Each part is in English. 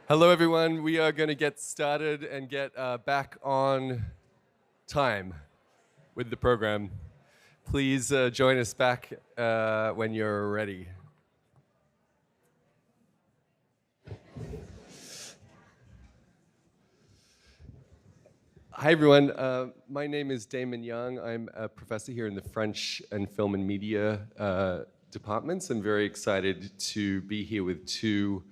Hello, everyone. We are going to get started and get back on time with the program. Please join us back when you're ready. Hi, everyone. My name is Damon Young. I'm a professor here in the French and Film and Media departments. I'm very excited to be here with two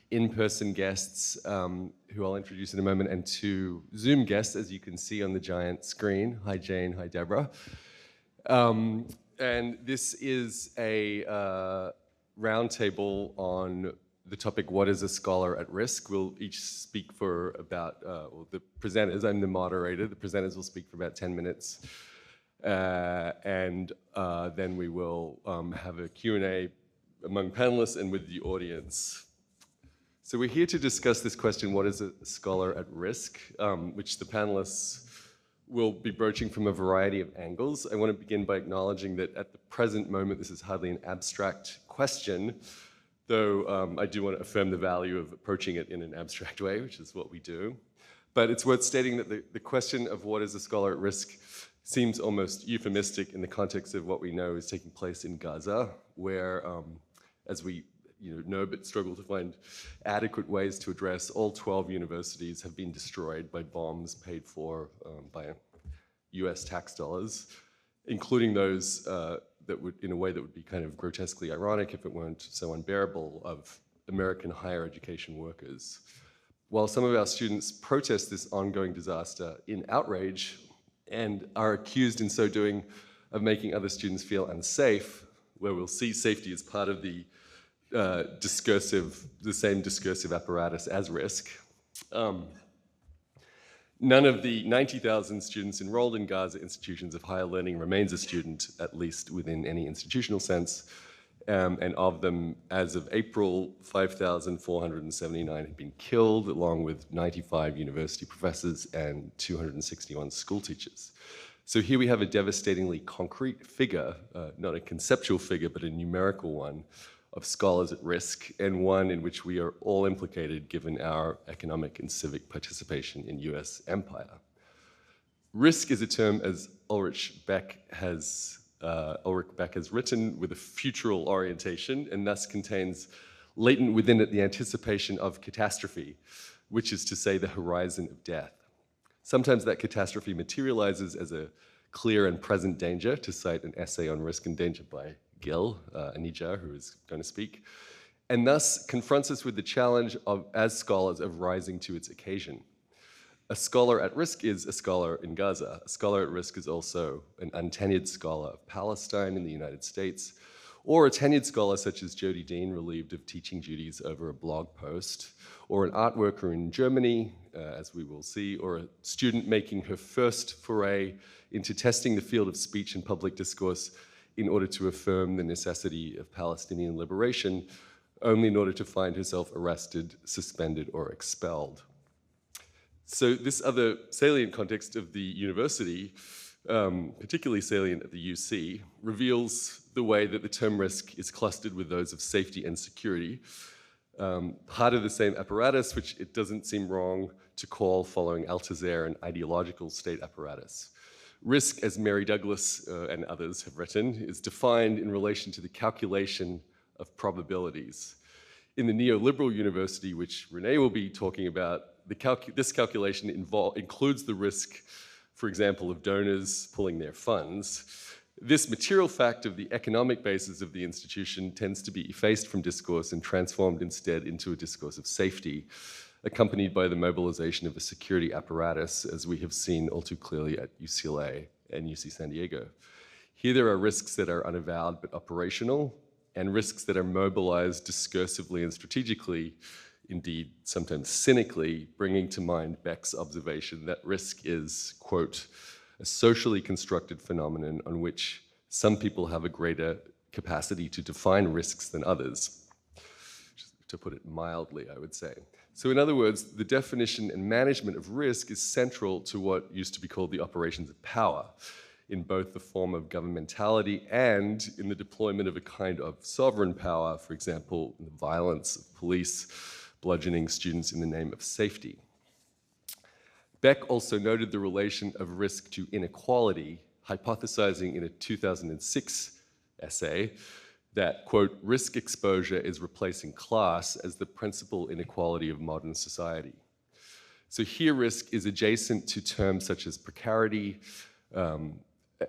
in-person guests who I'll introduce in a moment, and two Zoom guests, as you can see on the giant screen. Hi, Jane. Hi, Deborah. And this is a roundtable on the topic, what is a scholar at risk? We'll each speak for about, the presenters, I'm the moderator, the presenters will speak for about 10 minutes. And then we will have a Q&A among panelists and with the audience. So we're here to discuss this question, what is a scholar at risk, which the panelists will be broaching from a variety of angles. I want to begin by acknowledging that at the present moment, this is hardly an abstract question, though I do want to affirm the value of approaching it in an abstract way, which is what we do. But it's worth stating that the question of what is a scholar at risk seems almost euphemistic in the context of what we know is taking place in Gaza, where, as we know but struggle to find adequate ways to address, all 12 universities have been destroyed by bombs paid for by US tax dollars, including those that would, in a way that would be kind of grotesquely ironic if it weren't so unbearable, of American higher education workers. While some of our students protest this ongoing disaster in outrage and are accused in so doing of making other students feel unsafe, where we'll see safety as part of the same discursive apparatus as risk. None of the 90,000 students enrolled in Gaza institutions of higher learning remains a student, at least within any institutional sense. And of them, as of April, 5,479 had been killed, along with 95 university professors and 261 school teachers. So here we have a devastatingly concrete figure, not a conceptual figure, but a numerical one, of scholars at risk, and one in which we are all implicated given our economic and civic participation in US empire. Risk is a term, as Ulrich Beck has written, with a futural orientation, and thus contains latent within it the anticipation of catastrophe, which is to say the horizon of death. Sometimes that catastrophe materializes as a clear and present danger, to cite an essay on risk and danger by Gil Anidjar, who is going to speak, and thus confronts us with the challenge of, as scholars, of rising to its occasion. A scholar at risk is a scholar in Gaza. A scholar at risk is also an untenured scholar of Palestine in the United States, or a tenured scholar such as Jody Dean, relieved of teaching duties over a blog post, or an art worker in Germany, as we will see, or a student making her first foray into testing the field of speech and public discourse in order to affirm the necessity of Palestinian liberation, only in order to find herself arrested, suspended, or expelled. So this other salient context of the university, particularly salient at the UC, reveals the way that the term risk is clustered with those of safety and security, part of the same apparatus, which it doesn't seem wrong to call, following Althusser, an ideological state apparatus. Risk, as Mary Douglas and others have written, is defined in relation to the calculation of probabilities. In the neoliberal university, which Renée will be talking about, this calculation includes the risk, for example, of donors pulling their funds. This material fact of the economic basis of the institution tends to be effaced from discourse and transformed instead into a discourse of safety, accompanied by the mobilization of a security apparatus, as we have seen all too clearly at UCLA and UC San Diego. Here there are risks that are unavowed but operational, and risks that are mobilized discursively and strategically, indeed sometimes cynically, bringing to mind Beck's observation that risk is, quote, a socially constructed phenomenon on which some people have a greater capacity to define risks than others, to put it mildly, I would say. So in other words, the definition and management of risk is central to what used to be called the operations of power, in both the form of governmentality and in the deployment of a kind of sovereign power, for example, the violence of police, bludgeoning students in the name of safety. Beck also noted the relation of risk to inequality, hypothesizing in a 2006 essay that, quote, risk exposure is replacing class as the principal inequality of modern society. So here risk is adjacent to terms such as precarity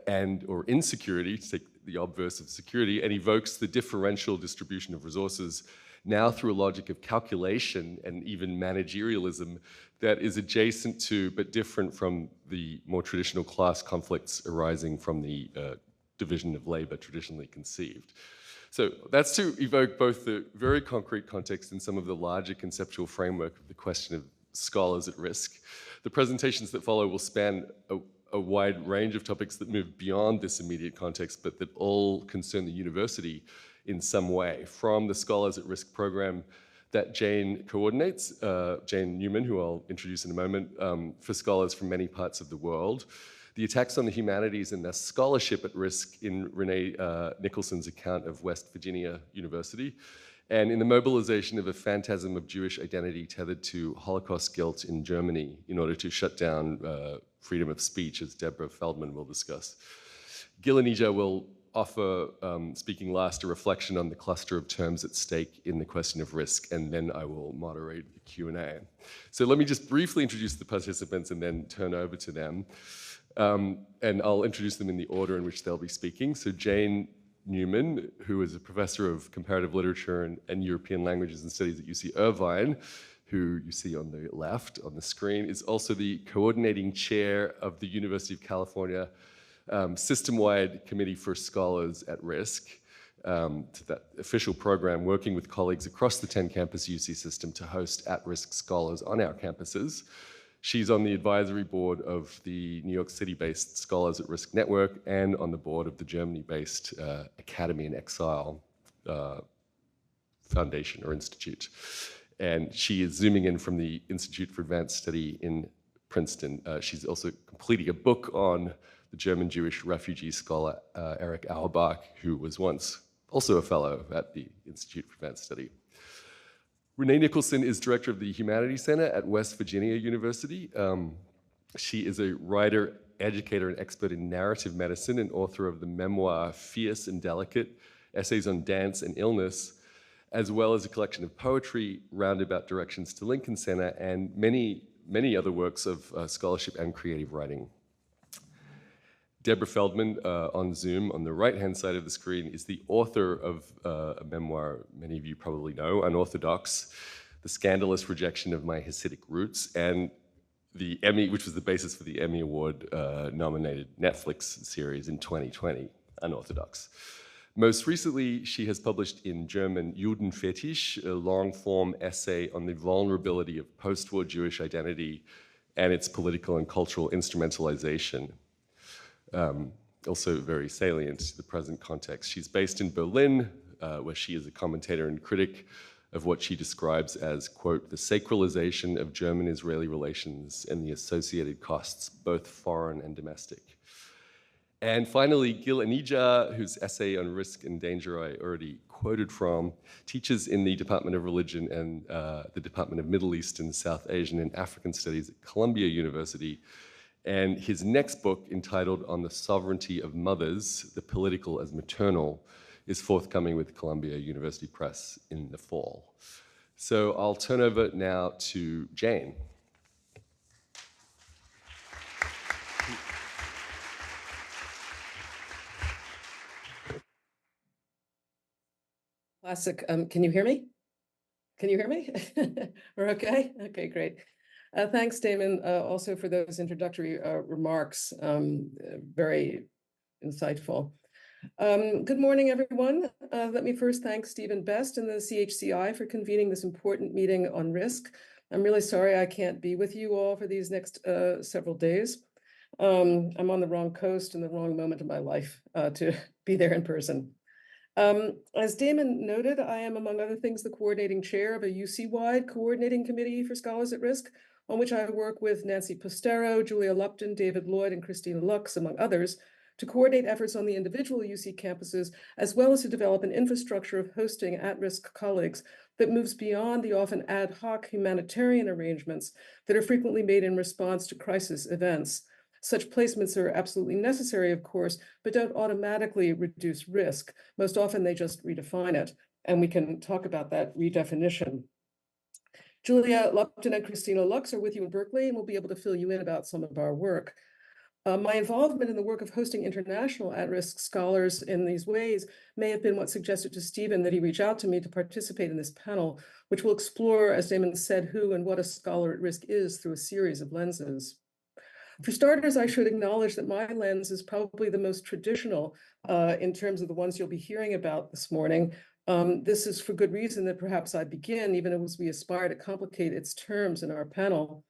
and or insecurity, to take the obverse of security, and evokes the differential distribution of resources now through a logic of calculation and even managerialism that is adjacent to but different from the more traditional class conflicts arising from the division of labor traditionally conceived. So that's to evoke both the very concrete context and some of the larger conceptual framework of the question of scholars at risk. The presentations that follow will span a wide range of topics that move beyond this immediate context, but that all concern the university in some way, from the Scholars at Risk program that Jane coordinates, Jane Newman, who I'll introduce in a moment, for scholars from many parts of the world, the attacks on the humanities and their scholarship at risk in Renée Nicholson's account of West Virginia University, and in the mobilization of a phantasm of Jewish identity tethered to Holocaust guilt in Germany in order to shut down freedom of speech, as Deborah Feldman will discuss. Gil Anidjar will offer, speaking last, a reflection on the cluster of terms at stake in the question of risk, and then I will moderate the Q&A. So let me just briefly introduce the participants and then turn over to them. And I'll introduce them in the order in which they'll be speaking. So Jane Newman, who is a professor of comparative literature and European languages and studies at UC Irvine, who you see on the left on the screen, is also the coordinating chair of the University of California system-wide committee for scholars at risk, to that official program working with colleagues across the 10-campus UC system to host at-risk scholars on our campuses. She's on the advisory board of the New York City-based Scholars at Risk Network and on the board of the Germany-based Academy in Exile Foundation or Institute. And she is zooming in from the Institute for Advanced Study in Princeton. She's also completing a book on the German Jewish refugee scholar Erich Auerbach, who was once also a fellow at the Institute for Advanced Study. Renée Nicholson is director of the Humanities Center at West Virginia University. She is a writer, educator, and expert in narrative medicine and author of the memoir Fierce and Delicate, Essays on Dance and Illness, as well as a collection of poetry, Roundabout Directions to Lincoln Center, and many, many other works of scholarship and creative writing. Deborah Feldman on Zoom on the right-hand side of the screen is the author of a memoir many of you probably know, Unorthodox, The Scandalous Rejection of My Hasidic Roots, and the Emmy, which was the basis for the Emmy Award nominated Netflix series in 2020, Unorthodox. Most recently, she has published in German Judenfetisch, a long-form essay on the vulnerability of post-war Jewish identity and its political and cultural instrumentalization. Also very salient to the present context. She's based in Berlin, where she is a commentator and critic of what she describes as, quote, the sacralization of German-Israeli relations and the associated costs, both foreign and domestic. And finally, Gil Anidjar, whose essay on risk and danger I already quoted from, teaches in the Department of Religion and the Department of Middle Eastern, South Asian, and African Studies at Columbia University. And his next book, entitled On the Sovereignty of Mothers, The Political as Maternal, is forthcoming with Columbia University Press in the fall. So I'll turn over now to Jane. Classic. Can you hear me? Can you hear me? We're okay? Okay, great. Thanks, Damon, also for those introductory remarks. Very insightful. Good morning, everyone. Let me first thank Stephen Best and the CHCI for convening this important meeting on risk. I'm really sorry I can't be with you all for these next several days. I'm on the wrong coast in the wrong moment of my life to be there in person. As Damon noted, I am, among other things, the coordinating chair of a UC-wide coordinating committee for scholars at risk, on which I work with Nancy Postero, Julia Lupton, David Lloyd, and Christina Lux, among others, to coordinate efforts on the individual UC campuses, as well as to develop an infrastructure of hosting at-risk colleagues that moves beyond the often ad hoc humanitarian arrangements that are frequently made in response to crisis events. Such placements are absolutely necessary, of course, but don't automatically reduce risk. Most often they just redefine it, and we can talk about that redefinition. Julia Lupton and Christina Lux are with you in Berkeley and will be able to fill you in about some of our work. My involvement in the work of hosting international at-risk scholars in these ways may have been what suggested to Stephen that he reach out to me to participate in this panel, which will explore, as Damon said, who and what a scholar at risk is through a series of lenses. For starters, I should acknowledge that my lens is probably the most traditional in terms of the ones you'll be hearing about this morning. This is for good reason that perhaps I begin, even as we aspire to complicate its terms in our panel.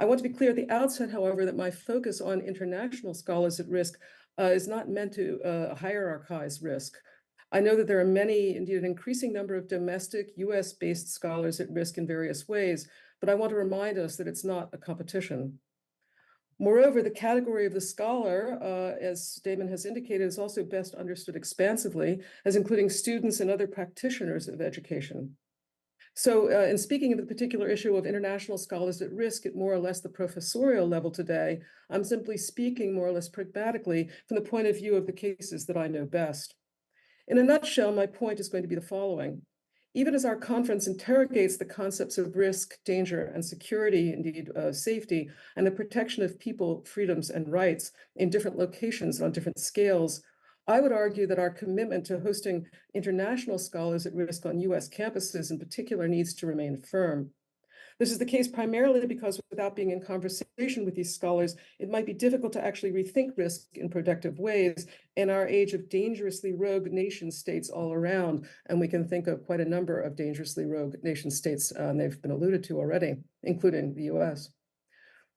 I want to be clear at the outset, however, that my focus on international scholars at risk is not meant to hierarchize risk. I know that there are many, indeed an increasing number of domestic US-based scholars at risk in various ways, but I want to remind us that it's not a competition. Moreover, the category of the scholar, as Damon has indicated, is also best understood expansively as including students and other practitioners of education. So in speaking of the particular issue of international scholars at risk at more or less the professorial level today, I'm simply speaking more or less pragmatically from the point of view of the cases that I know best. In a nutshell, my point is going to be the following. Even as our conference interrogates the concepts of risk, danger, and security, indeed safety, and the protection of people, freedoms, and rights in different locations and on different scales, I would argue that our commitment to hosting international scholars at risk on US campuses in particular needs to remain firm. This is the case primarily because without being in conversation with these scholars, it might be difficult to actually rethink risk in productive ways in our age of dangerously rogue nation states all around. And we can think of quite a number of dangerously rogue nation states, and they've been alluded to already, including the US.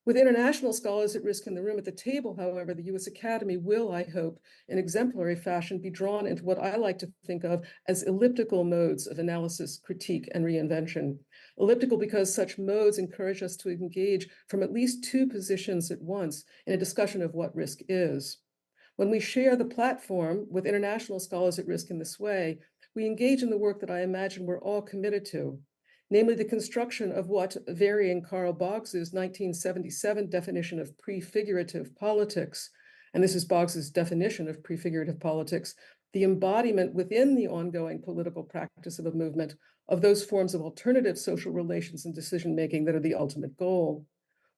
With international scholars at risk in the room at the table, however, the US Academy will, I hope, in exemplary fashion, be drawn into what I like to think of as elliptical modes of analysis, critique, and reinvention. Elliptical because such modes encourage us to engage from at least two positions at once in a discussion of what risk is. When we share the platform with international scholars at risk in this way, we engage in the work that I imagine we're all committed to, namely the construction of what, varying Carl Boggs's 1977 definition of prefigurative politics, and this is Boggs's definition of prefigurative politics, the embodiment within the ongoing political practice of a movement of those forms of alternative social relations and decision-making that are the ultimate goal.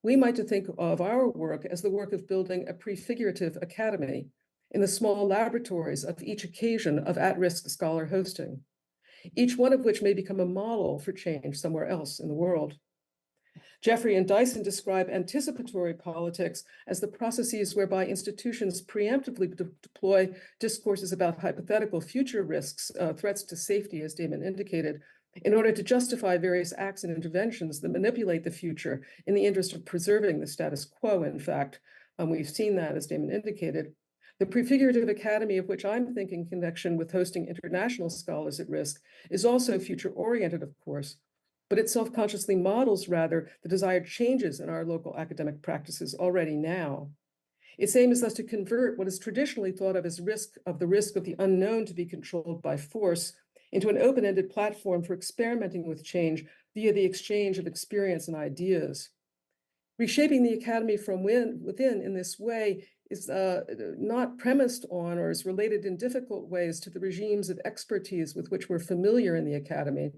We might think of our work as the work of building a prefigurative academy in the small laboratories of each occasion of at-risk scholar hosting, each one of which may become a model for change somewhere else in the world. Jeffrey and Dyson describe anticipatory politics as the processes whereby institutions preemptively deploy discourses about hypothetical future risks, threats to safety, as Damon indicated, in order to justify various acts and interventions that manipulate the future in the interest of preserving the status quo, in fact. We've seen that, as Damon indicated. The prefigurative academy of which I'm thinking in connection with hosting international scholars at risk is also future-oriented, of course, but it self-consciously models, rather, the desired changes in our local academic practices already now. Its aim is thus to convert what is traditionally thought of as the risk of the unknown to be controlled by force into an open-ended platform for experimenting with change via the exchange of experience and ideas. Reshaping the academy from within in this way is not premised on or is related in difficult ways to the regimes of expertise with which we're familiar in the academy.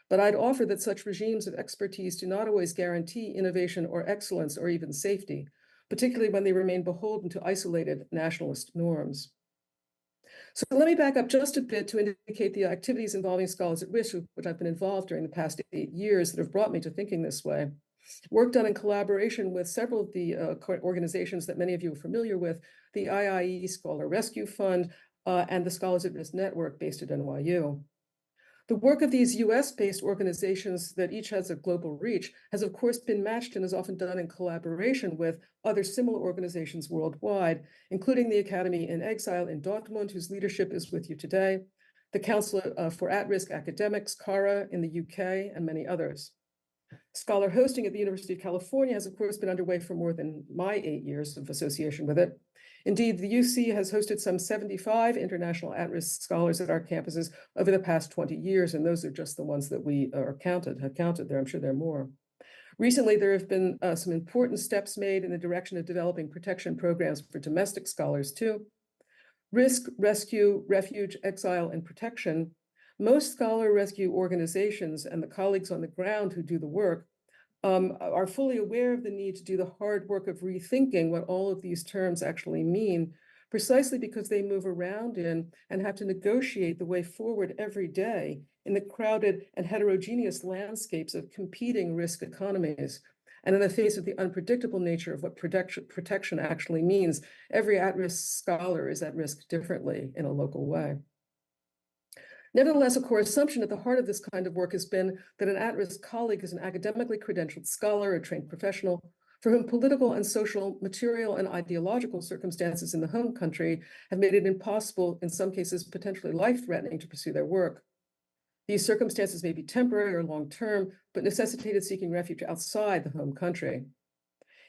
But I'd offer that such regimes of expertise do not always guarantee innovation or excellence or even safety, particularly when they remain beholden to isolated nationalist norms. So let me back up just a bit to indicate the activities involving scholars at risk, which I've been involved during the past 8 years that have brought me to thinking this way. Work done in collaboration with several of the organizations that many of you are familiar with, the IIE Scholar Rescue Fund and the Scholars at Risk Network based at NYU. The work of these US-based organizations that each has a global reach has of course been matched and is often done in collaboration with other similar organizations worldwide, including the Academy in Exile in Dortmund, whose leadership is with you today, the Council for At-Risk Academics, CARA, in the UK, and many others. Scholar hosting at the University of California has of course been underway for more than my 8 years of association with it. Indeed, the UC has hosted some 75 international at-risk scholars at our campuses over the past 20 years, and those are just the ones that we have counted there. I'm sure there are more. Recently, there have been some important steps made in the direction of developing protection programs for domestic scholars too. Risk, rescue, refuge, exile, and protection. Most scholar rescue organizations and the colleagues on the ground who do the work are fully aware of the need to do the hard work of rethinking what all of these terms actually mean, precisely because they move around in and have to negotiate the way forward every day in the crowded and heterogeneous landscapes of competing risk economies. And in the face of the unpredictable nature of what protection actually means, every at-risk scholar is at risk differently in a local way. Nevertheless, a core assumption at the heart of this kind of work has been that an at-risk colleague is an academically credentialed scholar, a trained professional, for whom political and social, material and ideological circumstances in the home country have made it impossible, in some cases potentially life-threatening, to pursue their work. These circumstances may be temporary or long-term, but necessitated seeking refuge outside the home country.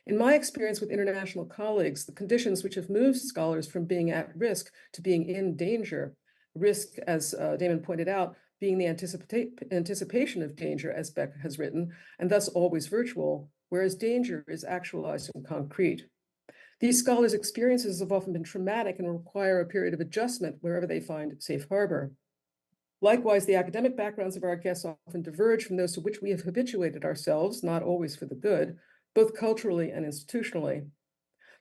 In my experience with international colleagues, the conditions which have moved scholars from being at risk to being in danger, risk, as Damon pointed out, being the anticipation of danger, as Beck has written, and thus always virtual, whereas danger is actualized and concrete. These scholars' experiences have often been traumatic and require a period of adjustment wherever they find safe harbor. Likewise, the academic backgrounds of our guests often diverge from those to which we have habituated ourselves, not always for the good, both culturally and institutionally.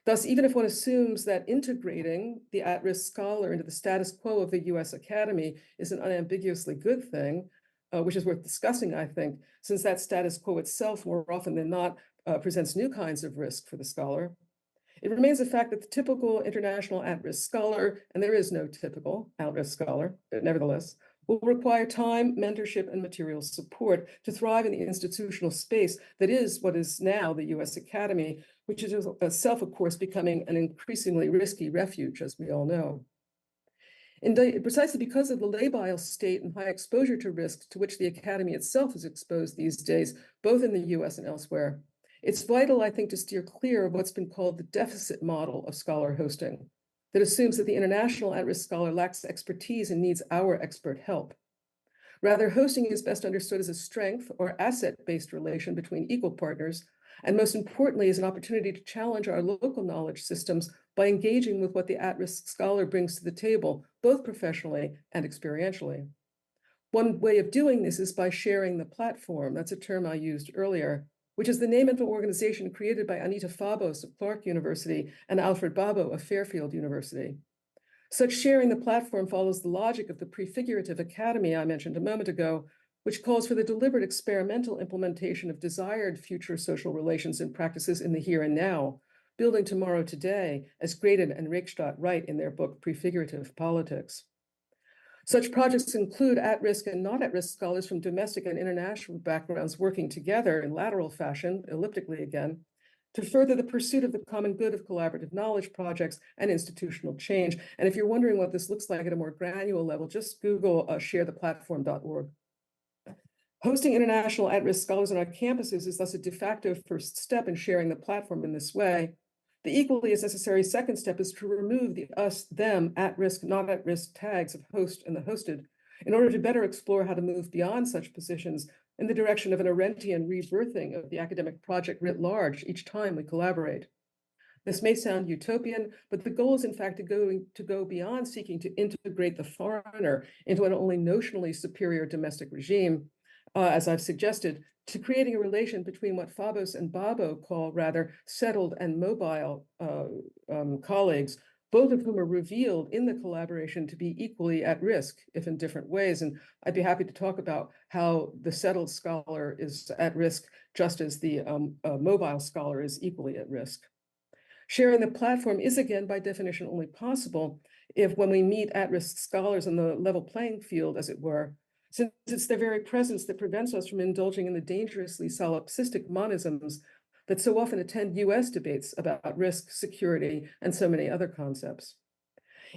Thus, even if one assumes that integrating the at-risk scholar into the status quo of the US Academy is an unambiguously good thing, which is worth discussing, I think, since that status quo itself more often than not presents new kinds of risk for the scholar, it remains a fact that the typical international at-risk scholar, and there is no typical at-risk scholar, nevertheless, will require time, mentorship, and material support to thrive in the institutional space that is what is now the US Academy, which is itself, of course, becoming an increasingly risky refuge, as we all know. Indeed, precisely because of the labile state and high exposure to risk to which the Academy itself is exposed these days, both in the US and elsewhere, it's vital, I think, to steer clear of what's been called the deficit model of scholar hosting, that assumes that the international at-risk scholar lacks expertise and needs our expert help. Rather, hosting is best understood as a strength or asset-based relation between equal partners, and most importantly, is an opportunity to challenge our local knowledge systems by engaging with what the at-risk scholar brings to the table, both professionally and experientially. One way of doing this is by sharing the platform. That's a term I used earlier, which is the name of an organization created by Anita Fabos of Clark University and Alfred Babo of Fairfield University. Such sharing the platform follows the logic of the prefigurative academy I mentioned a moment ago, which calls for the deliberate experimental implementation of desired future social relations and practices in the here and now, building tomorrow today, as Graydon and Reichstadt write in their book Prefigurative Politics. Such projects include at-risk and not at-risk scholars from domestic and international backgrounds working together in lateral fashion, elliptically again, to further the pursuit of the common good of collaborative knowledge projects and institutional change. And if you're wondering what this looks like at a more granular level, just Google sharetheplatform.org. Hosting international at-risk scholars on our campuses is thus a de facto first step in sharing the platform in this way. The equally as necessary second step is to remove the us, them, at-risk, not at-risk tags of host and the hosted in order to better explore how to move beyond such positions in the direction of an Arendtian rebirthing of the academic project writ large each time we collaborate. This may sound utopian, but the goal is in fact to go beyond seeking to integrate the foreigner into an only notionally superior domestic regime, as I've suggested, to creating a relation between what Fabos and Babo call rather settled and mobile colleagues, both of whom are revealed in the collaboration to be equally at risk, if in different ways. And I'd be happy to talk about how the settled scholar is at risk, just as the mobile scholar is equally at risk. Sharing the platform is, again, by definition, only possible if, when we meet at-risk scholars on the level playing field, as it were, since it's their very presence that prevents us from indulging in the dangerously solipsistic monisms that so often attend US debates about risk, security, and so many other concepts.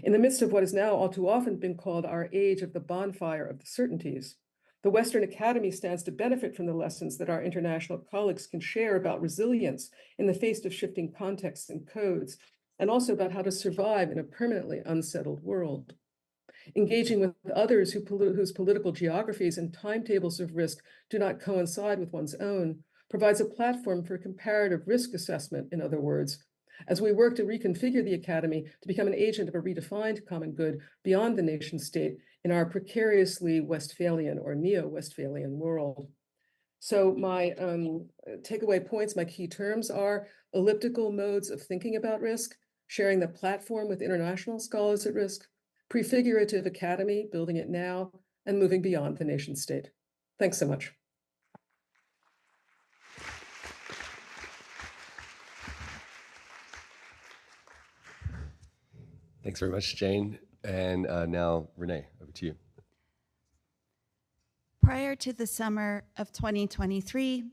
In the midst of what has now all too often been called our age of the bonfire of the certainties, the Western Academy stands to benefit from the lessons that our international colleagues can share about resilience in the face of shifting contexts and codes, and also about how to survive in a permanently unsettled world. Engaging with others whose political geographies and timetables of risk do not coincide with one's own provides a platform for comparative risk assessment, in other words, as we work to reconfigure the academy to become an agent of a redefined common good beyond the nation state in our precariously Westphalian or neo-Westphalian world. So my takeaway points, my key terms are elliptical modes of thinking about risk, sharing the platform with international scholars at risk, prefigurative academy, building it now, and moving beyond the nation state. Thanks so much. Thanks very much, Jane. And now, Renee, over to you. Prior to the summer of 2023,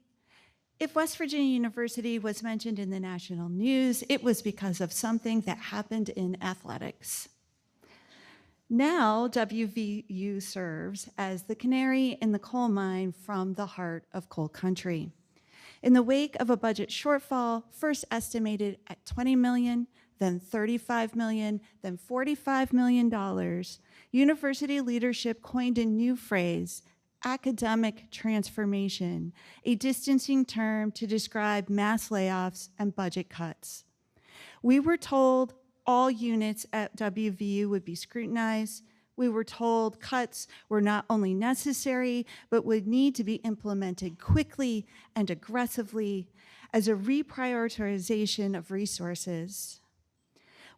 if West Virginia University was mentioned in the national news, it was because of something that happened in athletics. Now, WVU serves as the canary in the coal mine from the heart of coal country. In the wake of a budget shortfall, first estimated at $20 million, then $35 million, then $45 million, university leadership coined a new phrase, academic transformation, a distancing term to describe mass layoffs and budget cuts. We were told all units at WVU would be scrutinized. We were told cuts were not only necessary, but would need to be implemented quickly and aggressively as a reprioritization of resources.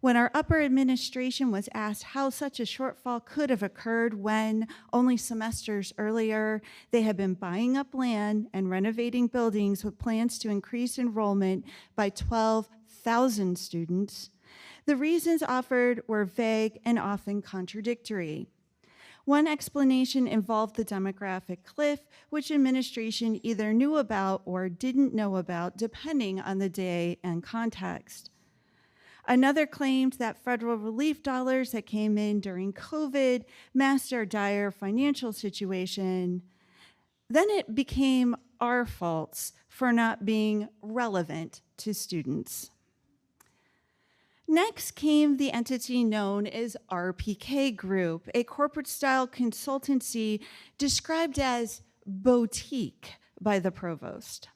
When our upper administration was asked how such a shortfall could have occurred when only semesters earlier they had been buying up land and renovating buildings with plans to increase enrollment by 12,000 students, the reasons offered were vague and often contradictory. One explanation involved the demographic cliff, which administration either knew about or didn't know about, depending on the day and context. Another claimed that federal relief dollars that came in during COVID masked our dire financial situation. Then it became our faults for not being relevant to students. Next came the entity known as RPK Group, a corporate-style consultancy described as boutique by the provost.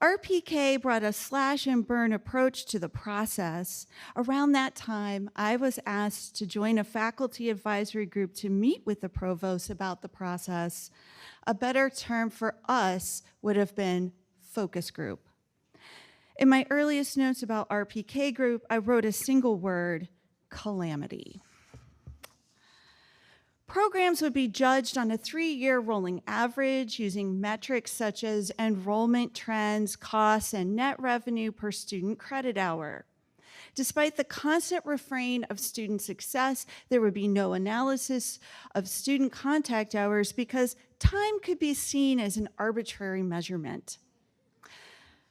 RPK brought a slash and burn approach to the process. Around that time, I was asked to join a faculty advisory group to meet with the provost about the process. A better term for us would have been focus group. In my earliest notes about RPK Group, I wrote a single word, calamity. Programs would be judged on a 3-year rolling average using metrics such as enrollment trends, costs, and net revenue per student credit hour. Despite the constant refrain of student success, there would be no analysis of student contact hours because time could be seen as an arbitrary measurement.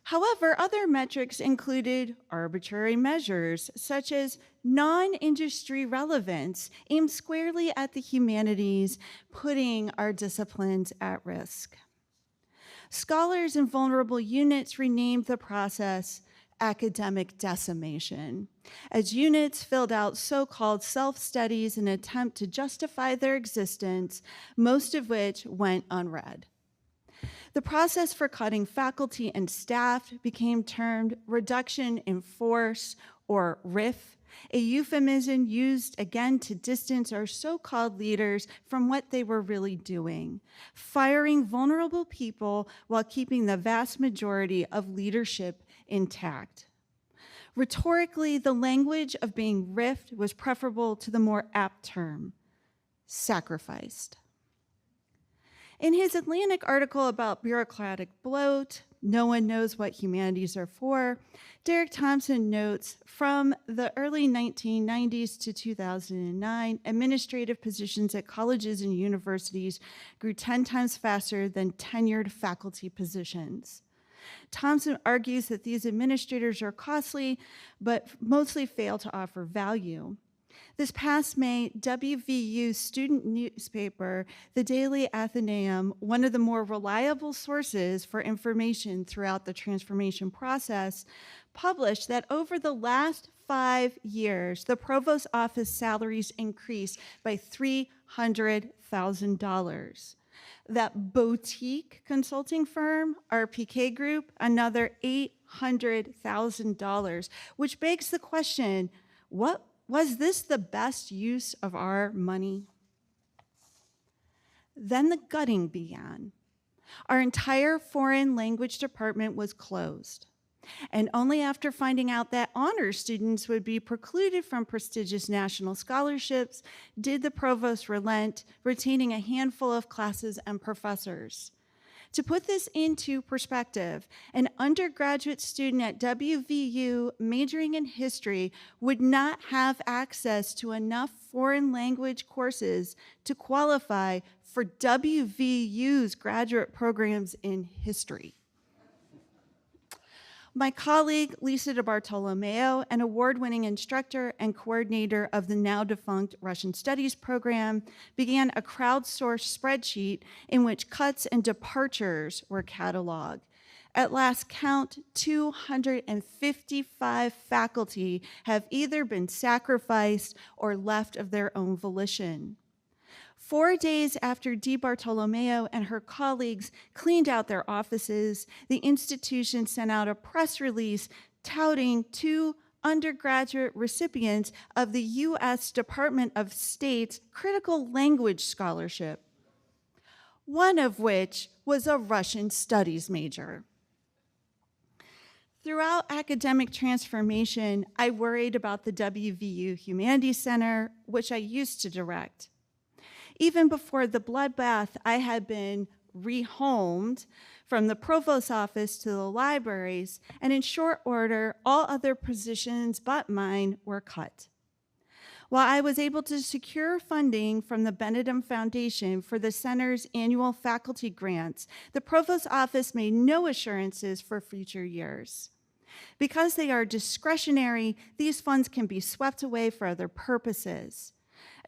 However, other metrics included arbitrary measures, such as non-industry relevance, aimed squarely at the humanities, putting our disciplines at risk. Scholars in vulnerable units renamed the process academic decimation, as units filled out so-called self-studies in an attempt to justify their existence, most of which went unread. The process for cutting faculty and staff became termed reduction in force, or RIF, a euphemism used again to distance our so-called leaders from what they were really doing, firing vulnerable people while keeping the vast majority of leadership intact. Rhetorically, the language of being RIFed was preferable to the more apt term, sacrificed. In his Atlantic article about bureaucratic bloat, No One Knows What Humanities Are For, Derek Thompson notes, from the early 1990s to 2009, administrative positions at colleges and universities grew 10 times faster than tenured faculty positions. Thompson argues that these administrators are costly, but mostly fail to offer value. This past May, WVU's student newspaper, the Daily Athenaeum, one of the more reliable sources for information throughout the transformation process, published that over the last 5 years, the provost's office salaries increased by $300,000. That boutique consulting firm, RPK Group, another $800,000, which begs the question, was this the best use of our money? Then the gutting began. Our entire foreign language department was closed. And only after finding out that honor students would be precluded from prestigious national scholarships did the provost relent, retaining a handful of classes and professors. To put this into perspective, an undergraduate student at WVU majoring in history would not have access to enough foreign language courses to qualify for WVU's graduate programs in history. My colleague, Lisa DeBartolomeo, an award-winning instructor and coordinator of the now-defunct Russian Studies program, began a crowdsourced spreadsheet in which cuts and departures were cataloged. At last count, 255 faculty have either been sacrificed or left of their own volition. 4 days after DeBartolomeo and her colleagues cleaned out their offices, the institution sent out a press release touting 2 undergraduate recipients of the U.S. Department of State's Critical Language Scholarship, one of which was a Russian Studies major. Throughout academic transformation, I worried about the WVU Humanities Center, which I used to direct. Even before the bloodbath, I had been rehomed from the provost's office to the libraries, and in short order, all other positions but mine were cut. While I was able to secure funding from the Benedum Foundation for the center's annual faculty grants, the provost's office made no assurances for future years. Because they are discretionary, these funds can be swept away for other purposes.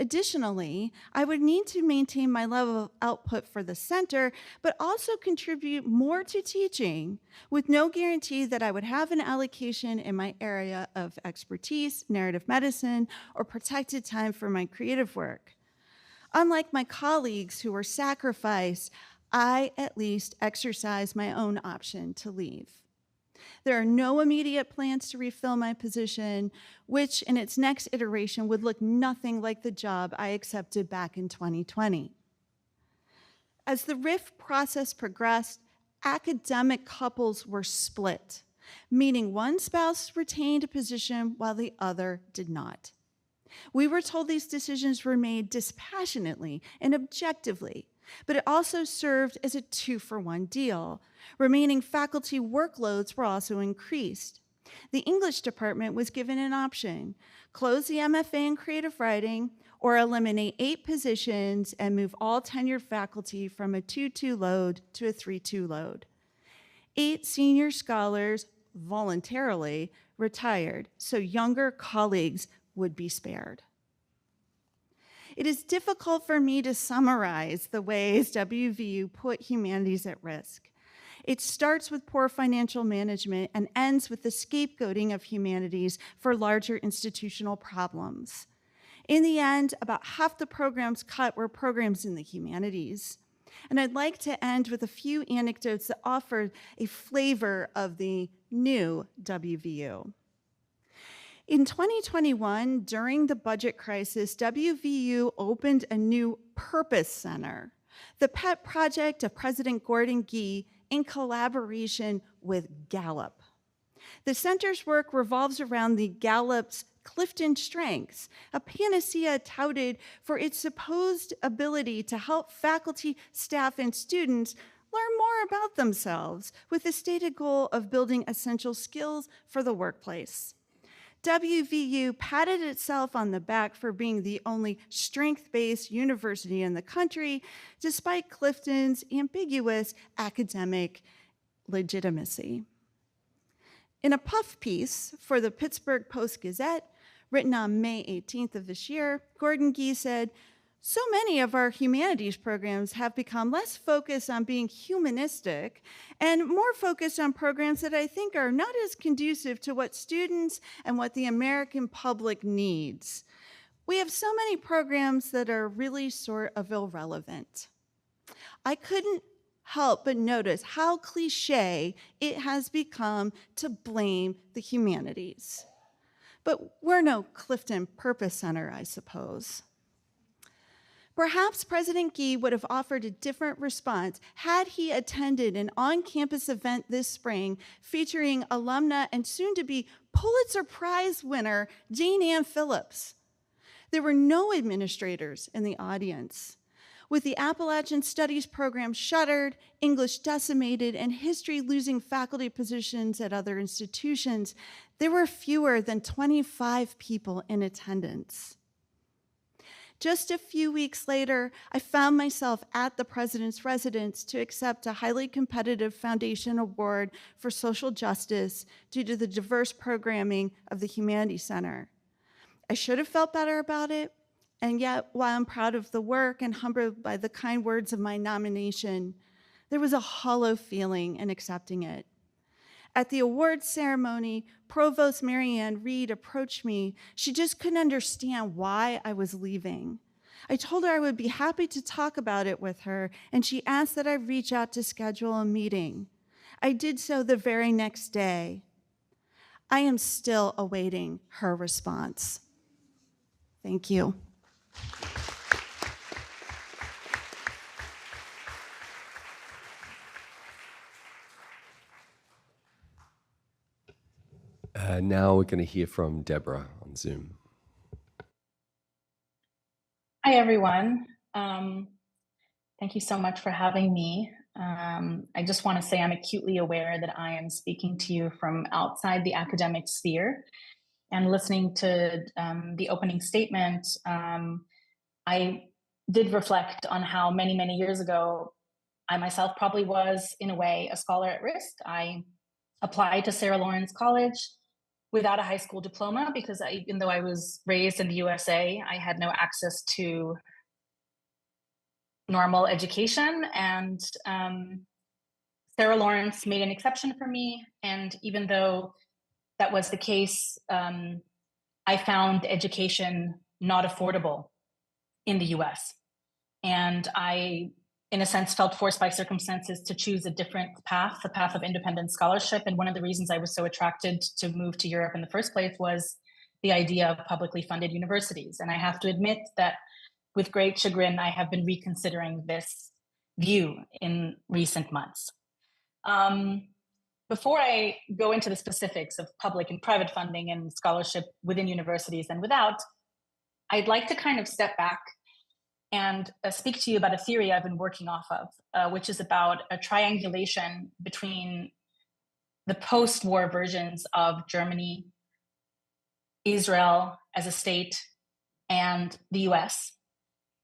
Additionally, I would need to maintain my level of output for the center, but also contribute more to teaching, with no guarantee that I would have an allocation in my area of expertise, narrative medicine, or protected time for my creative work. Unlike my colleagues who were sacrificed, I at least exercised my own option to leave. There are no immediate plans to refill my position, which in its next iteration would look nothing like the job I accepted back in 2020. As the RIF process progressed, academic couples were split, meaning one spouse retained a position while the other did not. We were told these decisions were made dispassionately and objectively, but it also served as a 2-for-1 deal. Remaining faculty workloads were also increased. The English department was given an option: close the MFA in creative writing or eliminate 8 positions and move all tenured faculty from a 2-2 load to a 3-2 load. 8 senior scholars voluntarily retired, so younger colleagues would be spared. It is difficult for me to summarize the ways WVU put humanities at risk. It starts with poor financial management and ends with the scapegoating of humanities for larger institutional problems. In the end, about half the programs cut were programs in the humanities. And I'd like to end with a few anecdotes that offer a flavor of the new WVU. In 2021, during the budget crisis, WVU opened a new Purpose Center, the pet project of President Gordon Gee in collaboration with Gallup. The center's work revolves around the Gallup's Clifton Strengths, a panacea touted for its supposed ability to help faculty, staff, and students learn more about themselves, with the stated goal of building essential skills for the workplace. WVU patted itself on the back for being the only strength-based university in the country, despite Clifton's ambiguous academic legitimacy. In a puff piece for the Pittsburgh Post-Gazette, written on May 18th of this year, Gordon Gee said, So many of our humanities programs have become less focused on being humanistic and more focused on programs that I think are not as conducive to what students and what the American public needs. We have so many programs that are really sort of irrelevant. I couldn't help but notice how cliche it has become to blame the humanities. But we're no Clifton Purpose Center, I suppose. Perhaps President Gee would have offered a different response had he attended an on-campus event this spring featuring alumna and soon-to-be Pulitzer Prize winner Jane Ann Phillips. There were no administrators in the audience. With the Appalachian Studies program shuttered, English decimated, and history losing faculty positions at other institutions, there were fewer than 25 people in attendance. Just a few weeks later, I found myself at the president's residence to accept a highly competitive foundation award for social justice due to the diverse programming of the Humanities Center. I should have felt better about it, and yet, while I'm proud of the work and humbled by the kind words of my nomination, there was a hollow feeling in accepting it. At the awards ceremony, Provost Marianne Reed approached me. She just couldn't understand why I was leaving. I told her I would be happy to talk about it with her, and she asked that I reach out to schedule a meeting. I did so the very next day. I am still awaiting her response. Thank you. Now we're going to hear from Deborah on Zoom. Hi, everyone. Thank you so much for having me. I just want to say I'm acutely aware that I am speaking to you from outside the academic sphere. And listening to the opening statement, I did reflect on how many, many years ago, I myself probably was, in a way, a scholar at risk. I applied to Sarah Lawrence College without a high school diploma because even though I was raised in the USA, I had no access to normal education. And Sarah Lawrence made an exception for me. And even though that was the case, I found education not affordable in the US. And I, in a sense, felt forced by circumstances to choose a different path, the path of independent scholarship. And one of the reasons I was so attracted to move to Europe in the first place was the idea of publicly funded universities. And I have to admit that with great chagrin, I have been reconsidering this view in recent months. Before I go into the specifics of public and private funding and scholarship within universities and without, I'd like to kind of step back and speak to you about a theory I've been working off of, which is about a triangulation between the post-war versions of Germany, Israel as a state, and the US,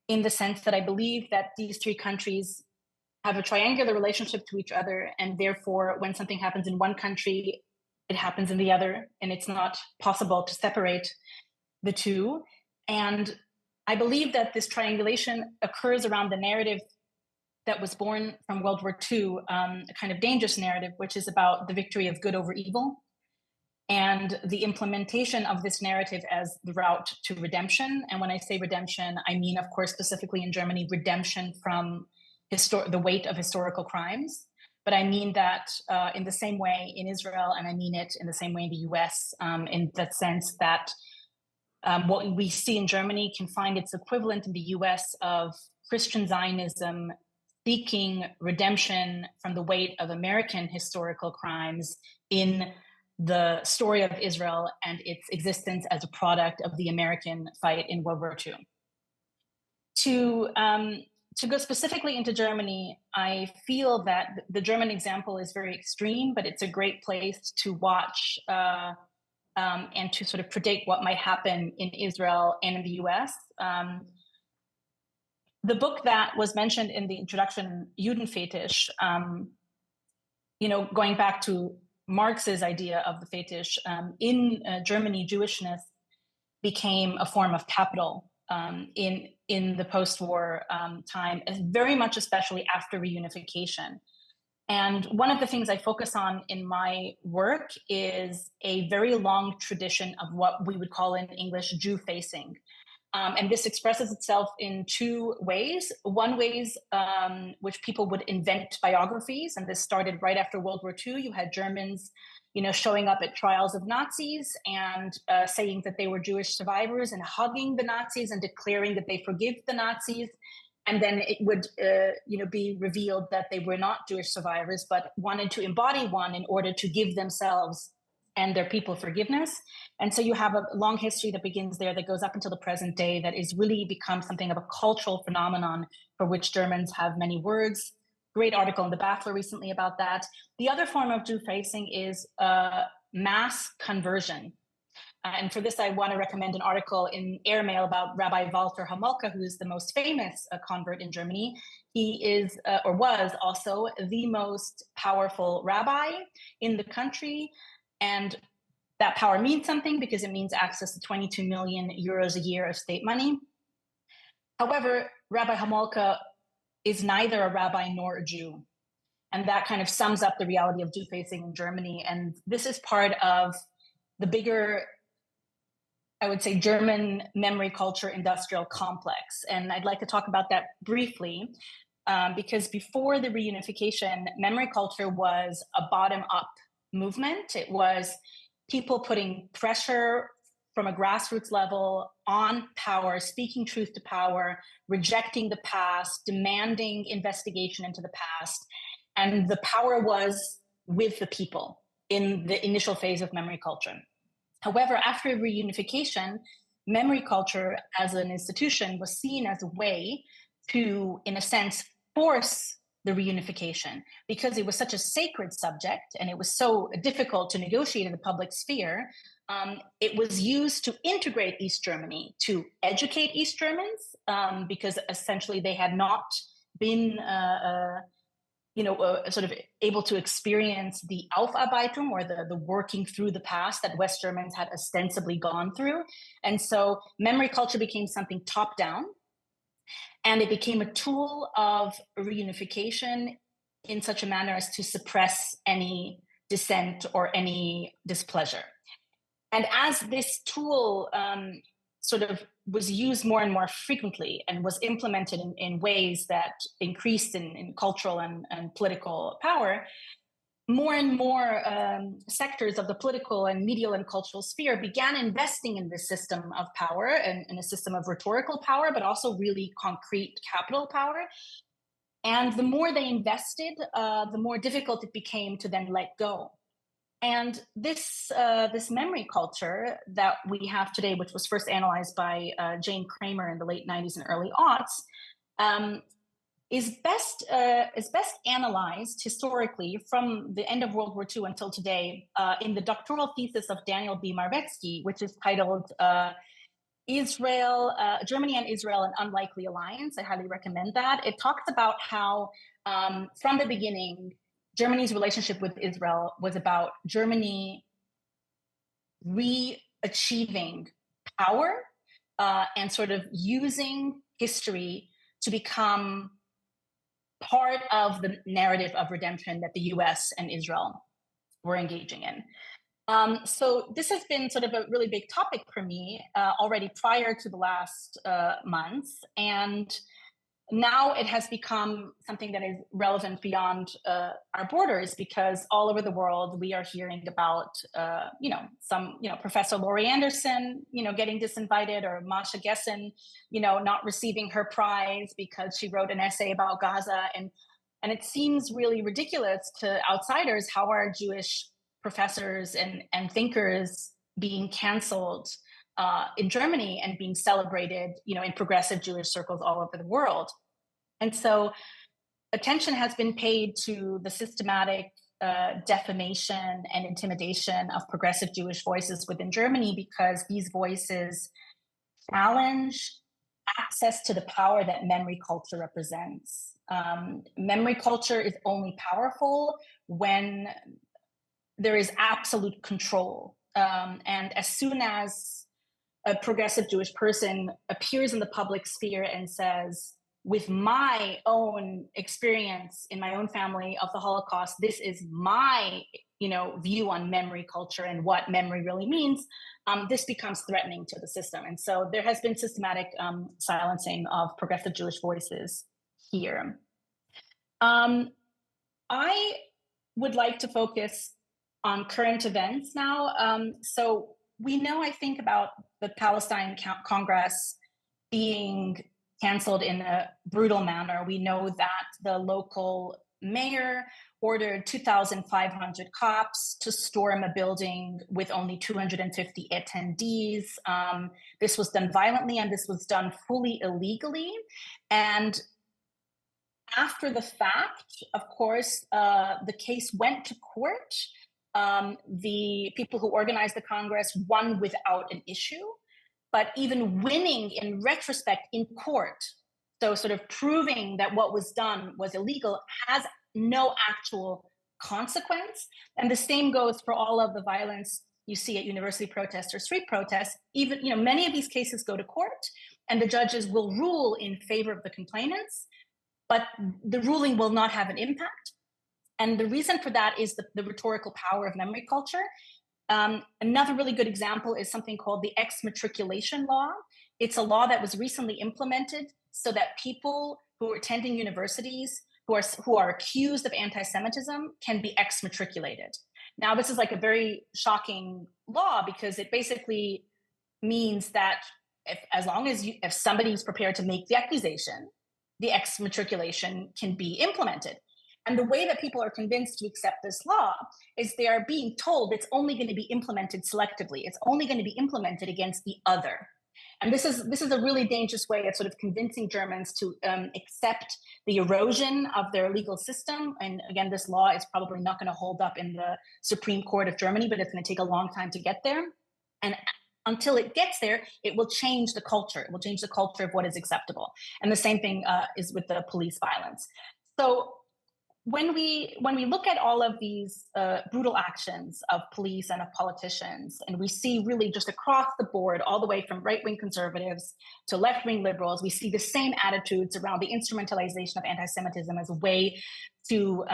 in the sense that I believe that these three countries have a triangular relationship to each other, and therefore when something happens in one country, it happens in the other, and it's not possible to separate the two. And I believe that this triangulation occurs around the narrative that was born from World War II, a kind of dangerous narrative, which is about the victory of good over evil, and the implementation of this narrative as the route to redemption. And when I say redemption, I mean, of course, specifically in Germany, redemption from the weight of historical crimes. But I mean that in the same way in Israel, and I mean it in the same way in the US, in that sense that what we see in Germany can find its equivalent in the US of Christian Zionism seeking redemption from the weight of American historical crimes in the story of Israel and its existence as a product of the American fight in World War II. To go specifically into Germany, I feel that the German example is very extreme, but it's a great place to watch and to sort of predict what might happen in Israel and in the US. The book that was mentioned in the introduction, Judenfetisch, going back to Marx's idea of the fetish, in Germany, Jewishness became a form of capital in in the post-war time, very much especially after reunification. And one of the things I focus on in my work is a very long tradition of what we would call in English Jew-facing. And this expresses itself in two ways. One ways which people would invent biographies, and this started right after World War II. You had Germans, showing up at trials of Nazis and saying that they were Jewish survivors and hugging the Nazis and declaring that they forgive the Nazis. And then it would, be revealed that they were not Jewish survivors, but wanted to embody one in order to give themselves and their people forgiveness. And so you have a long history that begins there that goes up until the present day that is really become something of a cultural phenomenon for which Germans have many words. Great article in the Baffler recently about that. The other form of Jew-facing is mass conversion. And for this, I want to recommend an article in Airmail about Rabbi Walter Homolka, who is the most famous convert in Germany. He is, or was also, the most powerful rabbi in the country. And that power means something because it means access to 22 million euros a year of state money. However, Rabbi Homolka is neither a rabbi nor a Jew. And that kind of sums up the reality of Jew-facing in Germany. And this is part of the bigger, I would say, German memory culture industrial complex. And I'd like to talk about that briefly, because before the reunification, memory culture was a bottom-up movement. It was people putting pressure from a grassroots level on power, speaking truth to power, rejecting the past, demanding investigation into the past. And the power was with the people in the initial phase of memory culture. However, after reunification, memory culture as an institution was seen as a way to, in a sense, force the reunification, because it was such a sacred subject and it was so difficult to negotiate in the public sphere. It was used to integrate East Germany, to educate East Germans, because essentially they had not been sort of able to experience the Aufarbeitung, or the working through the past that West Germans had ostensibly gone through. And so memory culture became something top down, and it became a tool of reunification in such a manner as to suppress any dissent or any displeasure. And as this tool sort of was used more and more frequently and was implemented in ways that increased in cultural and political power, more and more sectors of the political and medial and cultural sphere began investing in this system of power and in a system of rhetorical power, but also really concrete capital power. And the more they invested, the more difficult it became to then let go. And this memory culture that we have today, which was first analyzed by Jane Kramer in the late 90s and early aughts, is best analyzed historically from the end of World War II until today in the doctoral thesis of Daniel B. Marvetsky, which is titled Germany and Israel, an Unlikely Alliance. I highly recommend that. It talks about how from the beginning, Germany's relationship with Israel was about Germany re-achieving power and sort of using history to become part of the narrative of redemption that the US and Israel were engaging in. So this has been sort of a really big topic for me already prior to the last months. And now it has become something that is relevant beyond our borders, because all over the world we are hearing about, Professor Laurie Anderson, getting disinvited, or Masha Gessen, not receiving her prize because she wrote an essay about Gaza. And it seems really ridiculous to outsiders. How are Jewish professors and thinkers being canceled in Germany and being celebrated, in progressive Jewish circles all over the world? And so attention has been paid to the systematic defamation and intimidation of progressive Jewish voices within Germany, because these voices challenge access to the power that memory culture represents. Memory culture is only powerful when there is absolute control. And as soon as a progressive Jewish person appears in the public sphere and says, with my own experience in my own family of the Holocaust, this is my, view on memory culture and what memory really means, this becomes threatening to the system. And so there has been systematic silencing of progressive Jewish voices here. I would like to focus on current events now. So we know, I think, about the Palestine Congress being canceled in a brutal manner. We know that the local mayor ordered 2,500 cops to storm a building with only 250 attendees. This was done violently, and this was done fully illegally. And after the fact, of course, the case went to court. The people who organized the Congress won without an issue. But even winning in retrospect in court, so sort of proving that what was done was illegal, has no actual consequence. And the same goes for all of the violence you see at university protests or street protests. Even, many of these cases go to court, and the judges will rule in favor of the complainants, but the ruling will not have an impact. And the reason for that is the rhetorical power of memory culture. Another really good example is something called the exmatriculation law. It's a law that was recently implemented so that people who are attending universities who are accused of anti-Semitism can be exmatriculated. Now, this is like a very shocking law because it basically means that if somebody is prepared to make the accusation, the exmatriculation can be implemented. And the way that people are convinced to accept this law is they are being told it's only going to be implemented selectively. It's only going to be implemented against the other. And this is a really dangerous way of sort of convincing Germans to accept the erosion of their legal system. And again, this law is probably not going to hold up in the Supreme Court of Germany, but it's going to take a long time to get there. And until it gets there, it will change the culture. It will change the culture of what is acceptable. And the same thing is with the police violence. So when we look at all of these brutal actions of police and of politicians, and we see really just across the board, all the way from right-wing conservatives to left-wing liberals, we see the same attitudes around the instrumentalization of anti-Semitism as a way to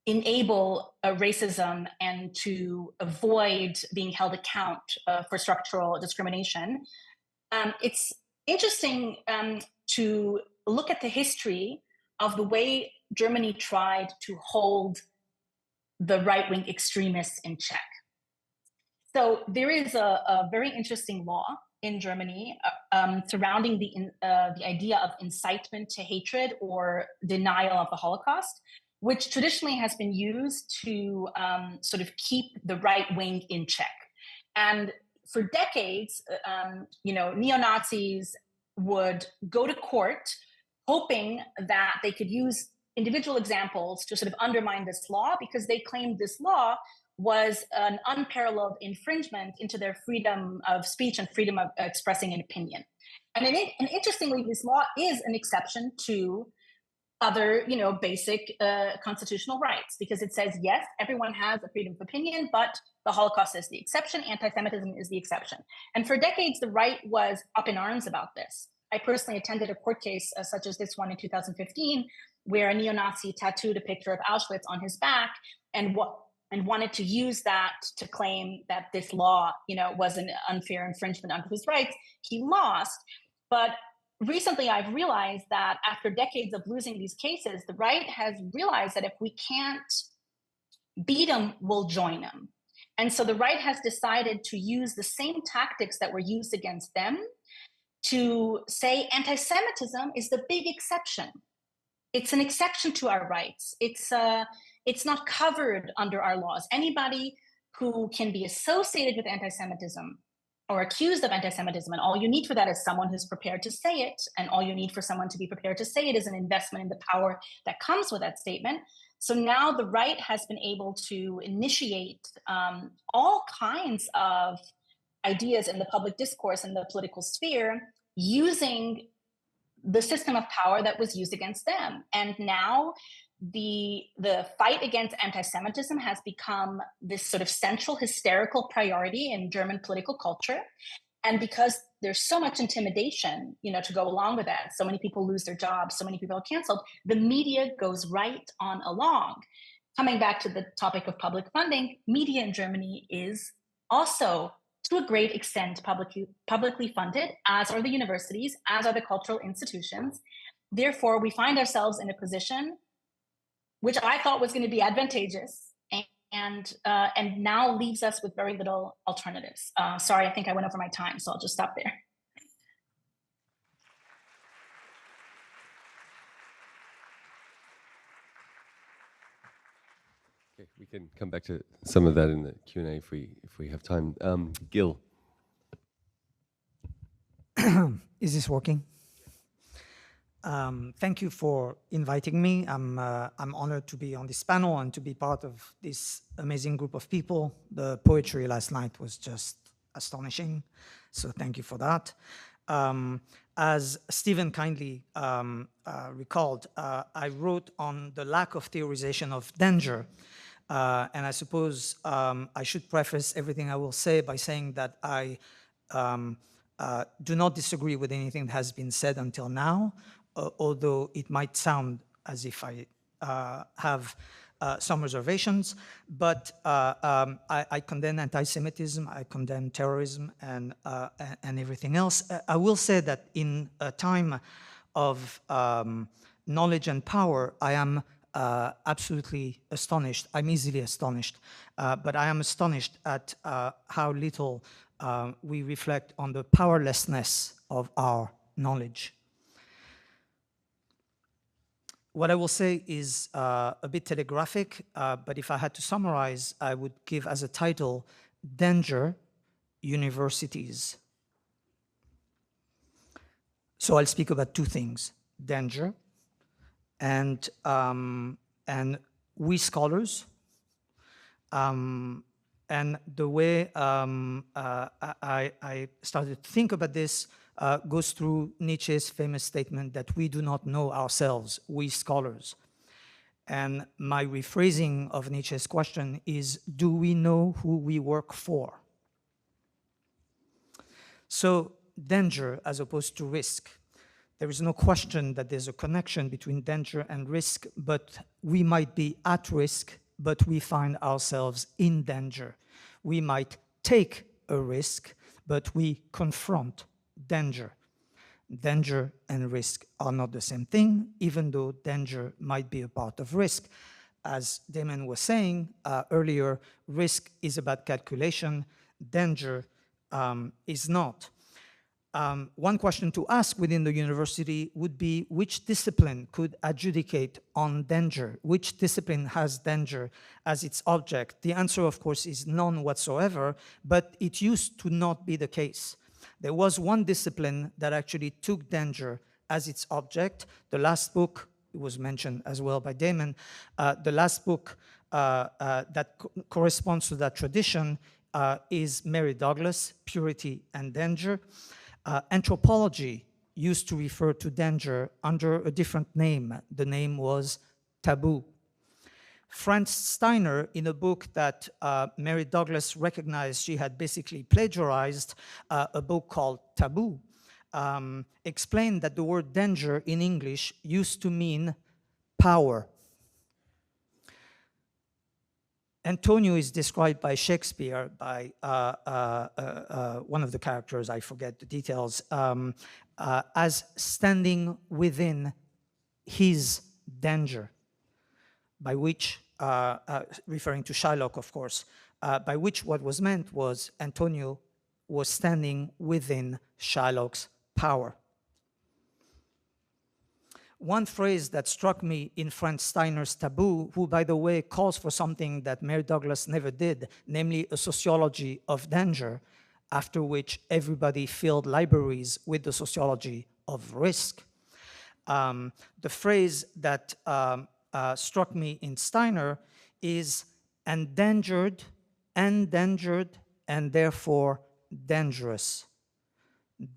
enable racism and to avoid being held account for structural discrimination. It's interesting to look at the history of the way Germany tried to hold the right-wing extremists in check. So there is a very interesting law in Germany surrounding the idea of incitement to hatred or denial of the Holocaust, which traditionally has been used to sort of keep the right wing in check. And for decades, neo-Nazis would go to court hoping that they could use individual examples to sort of undermine this law, because they claimed this law was an unparalleled infringement into their freedom of speech and freedom of expressing an opinion. And interestingly, this law is an exception to other, basic constitutional rights, because it says, yes, everyone has a freedom of opinion, but the Holocaust is the exception, anti-Semitism is the exception. And for decades, the right was up in arms about this. I personally attended a court case such as this one in 2015, where a neo-Nazi tattooed a picture of Auschwitz on his back and wanted to use that to claim that this law, was an unfair infringement of his rights. He lost. But recently, I've realized that after decades of losing these cases, the right has realized that if we can't beat them, we'll join them. And so the right has decided to use the same tactics that were used against them to say anti-Semitism is the big exception. It's an exception to our rights. It's not covered under our laws. Anybody who can be associated with anti-Semitism or accused of anti-Semitism, and all you need for that is someone who's prepared to say it, and all you need for someone to be prepared to say it is an investment in the power that comes with that statement. So now the right has been able to initiate all kinds of ideas in the public discourse and the political sphere using the system of power that was used against them. And now the fight against anti-Semitism has become this sort of central hysterical priority in German political culture. And because there's so much intimidation, to go along with that, so many people lose their jobs, so many people are canceled, the media goes right on along. Coming back to the topic of public funding, media in Germany is also, to a great extent, publicly funded, as are the universities, as are the cultural institutions. Therefore, we find ourselves in a position which I thought was going to be advantageous, and now leaves us with very little alternatives. Sorry, I think I went over my time, so I'll just stop there. Okay, we can come back to some of that in the Q&A if we have time. Gil. Is this working? Thank you for inviting me. I'm honored to be on this panel and to be part of this amazing group of people. The poetry last night was just astonishing, so thank you for that. As Stephen kindly recalled, I wrote on the lack of theorization of danger, and I suppose I should preface everything I will say by saying that I do not disagree with anything that has been said until now, although it might sound as if I have some reservations, but I condemn anti-Semitism, I condemn terrorism, and everything else. I will say that in a time of knowledge and power, I am absolutely astonished. I'm easily astonished, but I am astonished at how little we reflect on the powerlessness of our knowledge. What I will say is a bit telegraphic, but if I had to summarize, I would give as a title, Danger Universities. So I'll speak about two things, danger and we scholars, and the way I started to think about this goes through Nietzsche's famous statement that we do not know ourselves, we scholars. And my rephrasing of Nietzsche's question is, do we know who we work for? So danger as opposed to risk. There is no question that there's a connection between danger and risk, but we might be at risk, but we find ourselves in danger. We might take a risk, but we confront danger. Danger and risk are not the same thing, even though danger might be a part of risk. As Damon was saying earlier, risk is about calculation, danger is not. One question to ask within the university would be, which discipline could adjudicate on danger? Which discipline has danger as its object? The answer, of course, is none whatsoever, but it used to not be the case. There was one discipline that actually took danger as its object. The last book, it was mentioned as well by Damon, the last book that corresponds to that tradition is Mary Douglas, Purity and Danger. Anthropology used to refer to danger under a different name. The name was taboo. Franz Steiner, in a book that Mary Douglas recognized she had basically plagiarized, a book called Taboo, explained that the word danger in English used to mean power. Antonio is described by Shakespeare, by one of the characters, I forget the details, as standing within his danger, by which, referring to Shylock, of course, by which what was meant was Antonio was standing within Shylock's power. One phrase that struck me in Franz Steiner's Taboo, who, by the way, calls for something that Mary Douglas never did, namely a sociology of danger, after which everybody filled libraries with the sociology of risk. The phrase that struck me in Steiner is endangered, and therefore dangerous.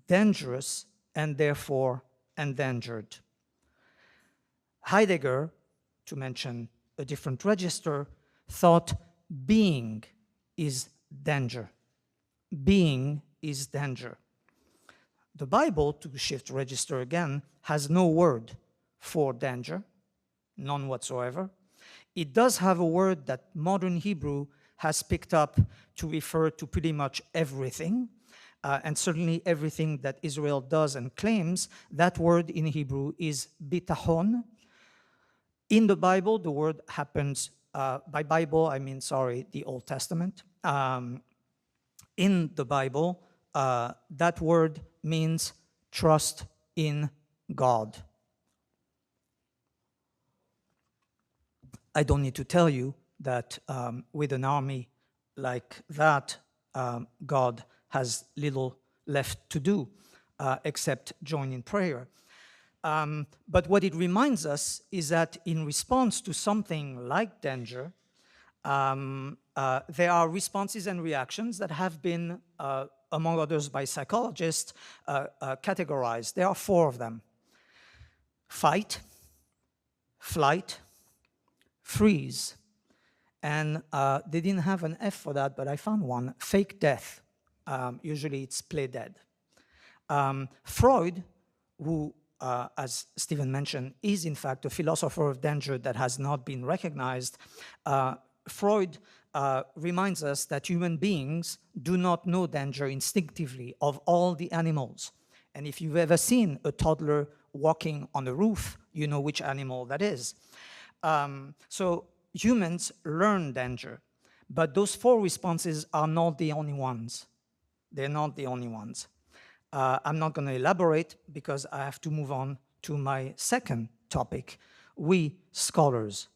Dangerous, and therefore endangered. Heidegger, to mention a different register, thought being is danger. Being is danger. The Bible, to shift register again, has no word for danger, none whatsoever. It does have a word that modern Hebrew has picked up to refer to pretty much everything, and certainly everything that Israel does and claims. That word in Hebrew is bitachon. In the Bible, the word happens, by Bible, I mean, the Old Testament. In the Bible, that word means trust in God. I don't need to tell you that with an army like that, God has little left to do except join in prayer. But what it reminds us is that in response to something like danger, there are responses and reactions that have been, among others by psychologists, categorized. There are 4 of them: fight, flight, freeze, and they didn't have an F for that, but I found one: fake death. Usually it's play dead. Freud, who, as Stephen mentioned, is in fact a philosopher of danger that has not been recognized. Freud reminds us that human beings do not know danger instinctively of all the animals. And if you've ever seen a toddler walking on a roof, you know which animal that is. So humans learn danger, but those 4 responses are not the only ones. They're not the only ones. I'm not going to elaborate because I have to move on to my second topic. We scholars.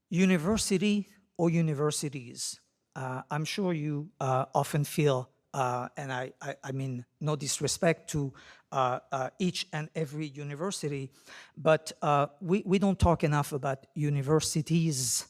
University or universities? I'm sure you often feel, and I mean no disrespect to each and every university, but we don't talk enough about universities.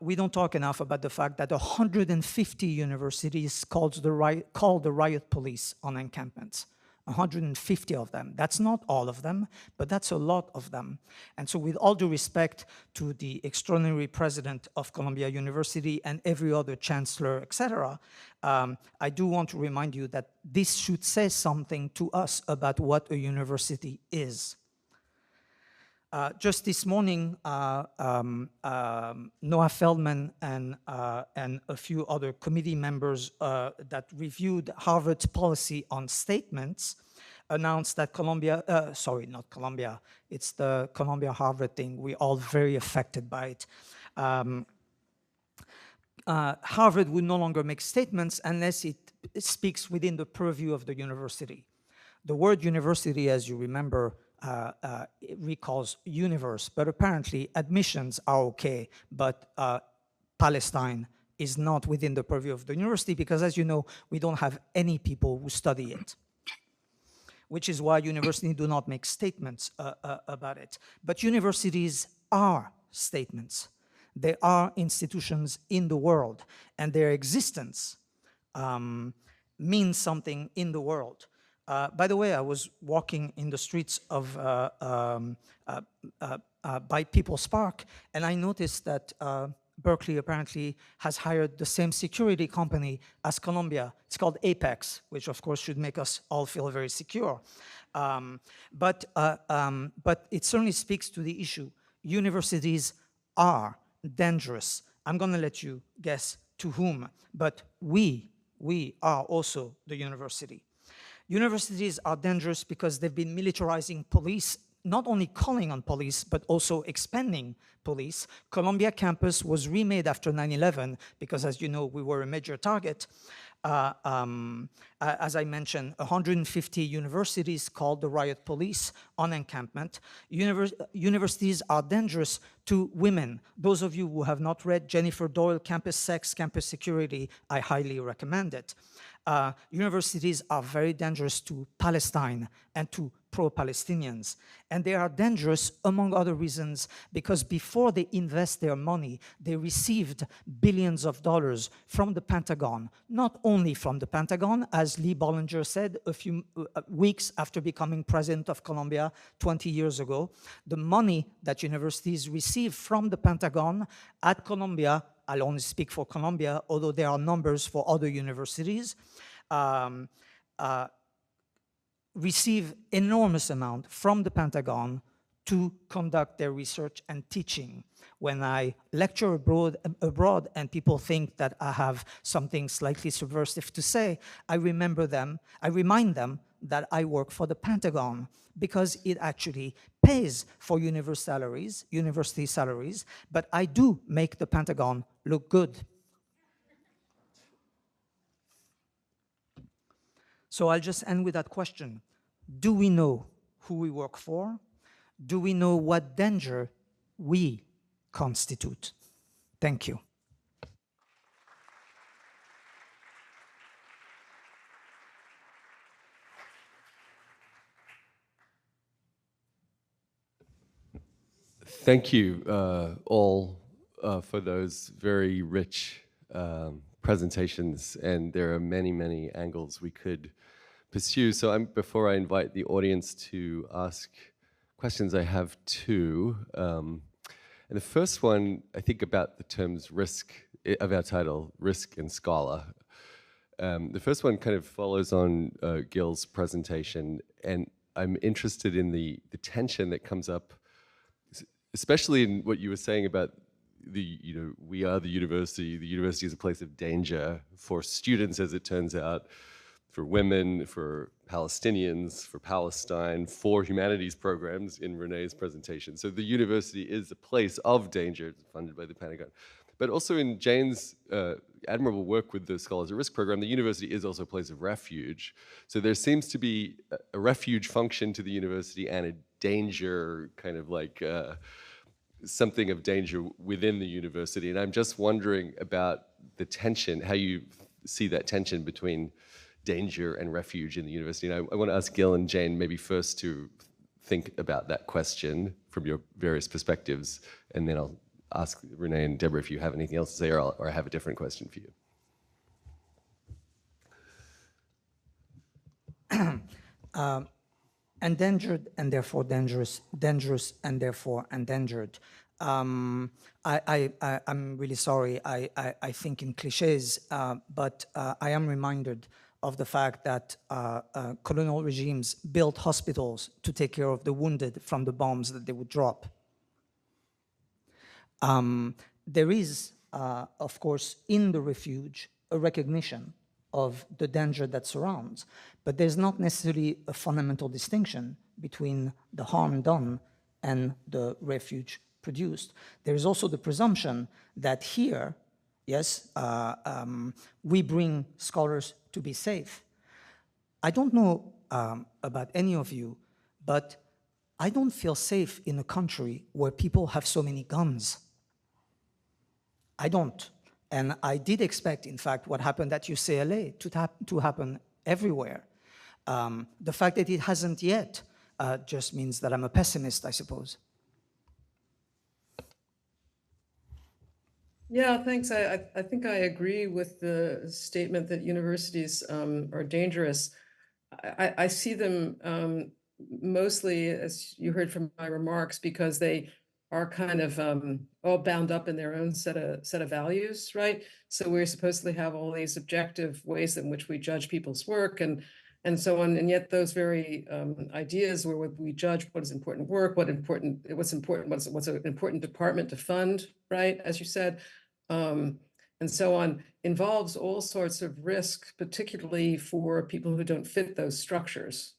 We don't talk enough about the fact that 150 universities called the riot police on encampments. 150 of them. That's not all of them, but that's a lot of them. And so with all due respect to the extraordinary president of Columbia University and every other chancellor, etc., I do want to remind you that this should say something to us about what a university is. Just this morning, Noah Feldman and a few other committee members that reviewed Harvard's policy on statements announced that not Columbia, it's the Columbia-Harvard thing. We're all very affected by it. Harvard would no longer make statements unless it speaks within the purview of the university. The word university, as you remember, it recalls universe, but apparently admissions are okay, but Palestine is not within the purview of the university because, as you know, we don't have any people who study it, which is why universities do not make statements about it. But universities are statements. They are institutions in the world, and their existence means something in the world. By the way, I was walking in the streets of by People's Park, and I noticed that Berkeley apparently has hired the same security company as Columbia. It's called Apex, which of course should make us all feel very secure. But it certainly speaks to the issue. Universities are dangerous. I'm going to let you guess to whom, but we are also the university. Universities are dangerous because they've been militarizing police, not only calling on police, but also expanding police. Columbia campus was remade after 9/11 because, as you know, we were a major target. As I mentioned, 150 universities called the riot police on encampment. Universities are dangerous to women. Those of you who have not read Jennifer Doyle, Campus Sex, Campus Security, I highly recommend it. Universities are very dangerous to Palestine and to pro-Palestinians. And they are dangerous, among other reasons, because before they invest their money, they received billions of dollars from the Pentagon, not only from the Pentagon, as Lee Bollinger said a few weeks after becoming president of Columbia 20 years ago. The money that universities receive from the Pentagon at Columbia, I'll only speak for Columbia, although there are numbers for other universities, receive enormous amount from the Pentagon to conduct their research and teaching. When I lecture abroad and people think that I have something slightly subversive to say, I remind them that I work for the Pentagon because it actually pays for university salaries, but I do make the Pentagon look good. So I'll just end with that question. Do we know who we work for? Do we know what danger we constitute? Thank you. Thank you all for those very rich presentations, and there are many, many angles we could pursue. So before I invite the audience to ask questions, I have two. And the first one, I think about the terms risk of our title, risk and scholar. The first one kind of follows on Gil's presentation, and I'm interested in the tension that comes up, especially in what you were saying about we are the university is a place of danger for students, as it turns out, for women, for Palestinians, for Palestine, for humanities programs in Renée's presentation. So the university is a place of danger, funded by the Pentagon. But also in Jane's admirable work with the Scholars at Risk program, the university is also a place of refuge. So there seems to be a refuge function to the university and a danger, kind of like something of danger within the university. And I'm just wondering about the tension, how you see that tension between danger and refuge in the university. And I want to ask Gil and Jane maybe first to think about that question from your various perspectives, and then I'll ask Renée and Deborah if you have anything else to say, or I have a different question for you. Endangered and therefore dangerous, dangerous and therefore endangered. I'm really sorry, I think in cliches, but I am reminded of the fact that colonial regimes built hospitals to take care of the wounded from the bombs that they would drop. There is, of course, in the refuge, a recognition of the danger that surrounds, but there's not necessarily a fundamental distinction between the harm done and the refuge produced. There is also the presumption that here, yes, we bring scholars to be safe. I don't know about any of you, but I don't feel safe in a country where people have so many guns. I don't. And I did expect, in fact, what happened at UCLA to happen everywhere. The fact that it hasn't yet just means that I'm a pessimist, I suppose. Yeah, thanks. I think I agree with the statement that universities are dangerous. I see them mostly, as you heard from my remarks, because they are kind of all bound up in their own set of values, right? So we're supposedly have all these objective ways in which we judge people's work and so on, and yet those very ideas where we judge what is important work, what's an important department to fund, right? As you said, and so on, involves all sorts of risk, particularly for people who don't fit those structures,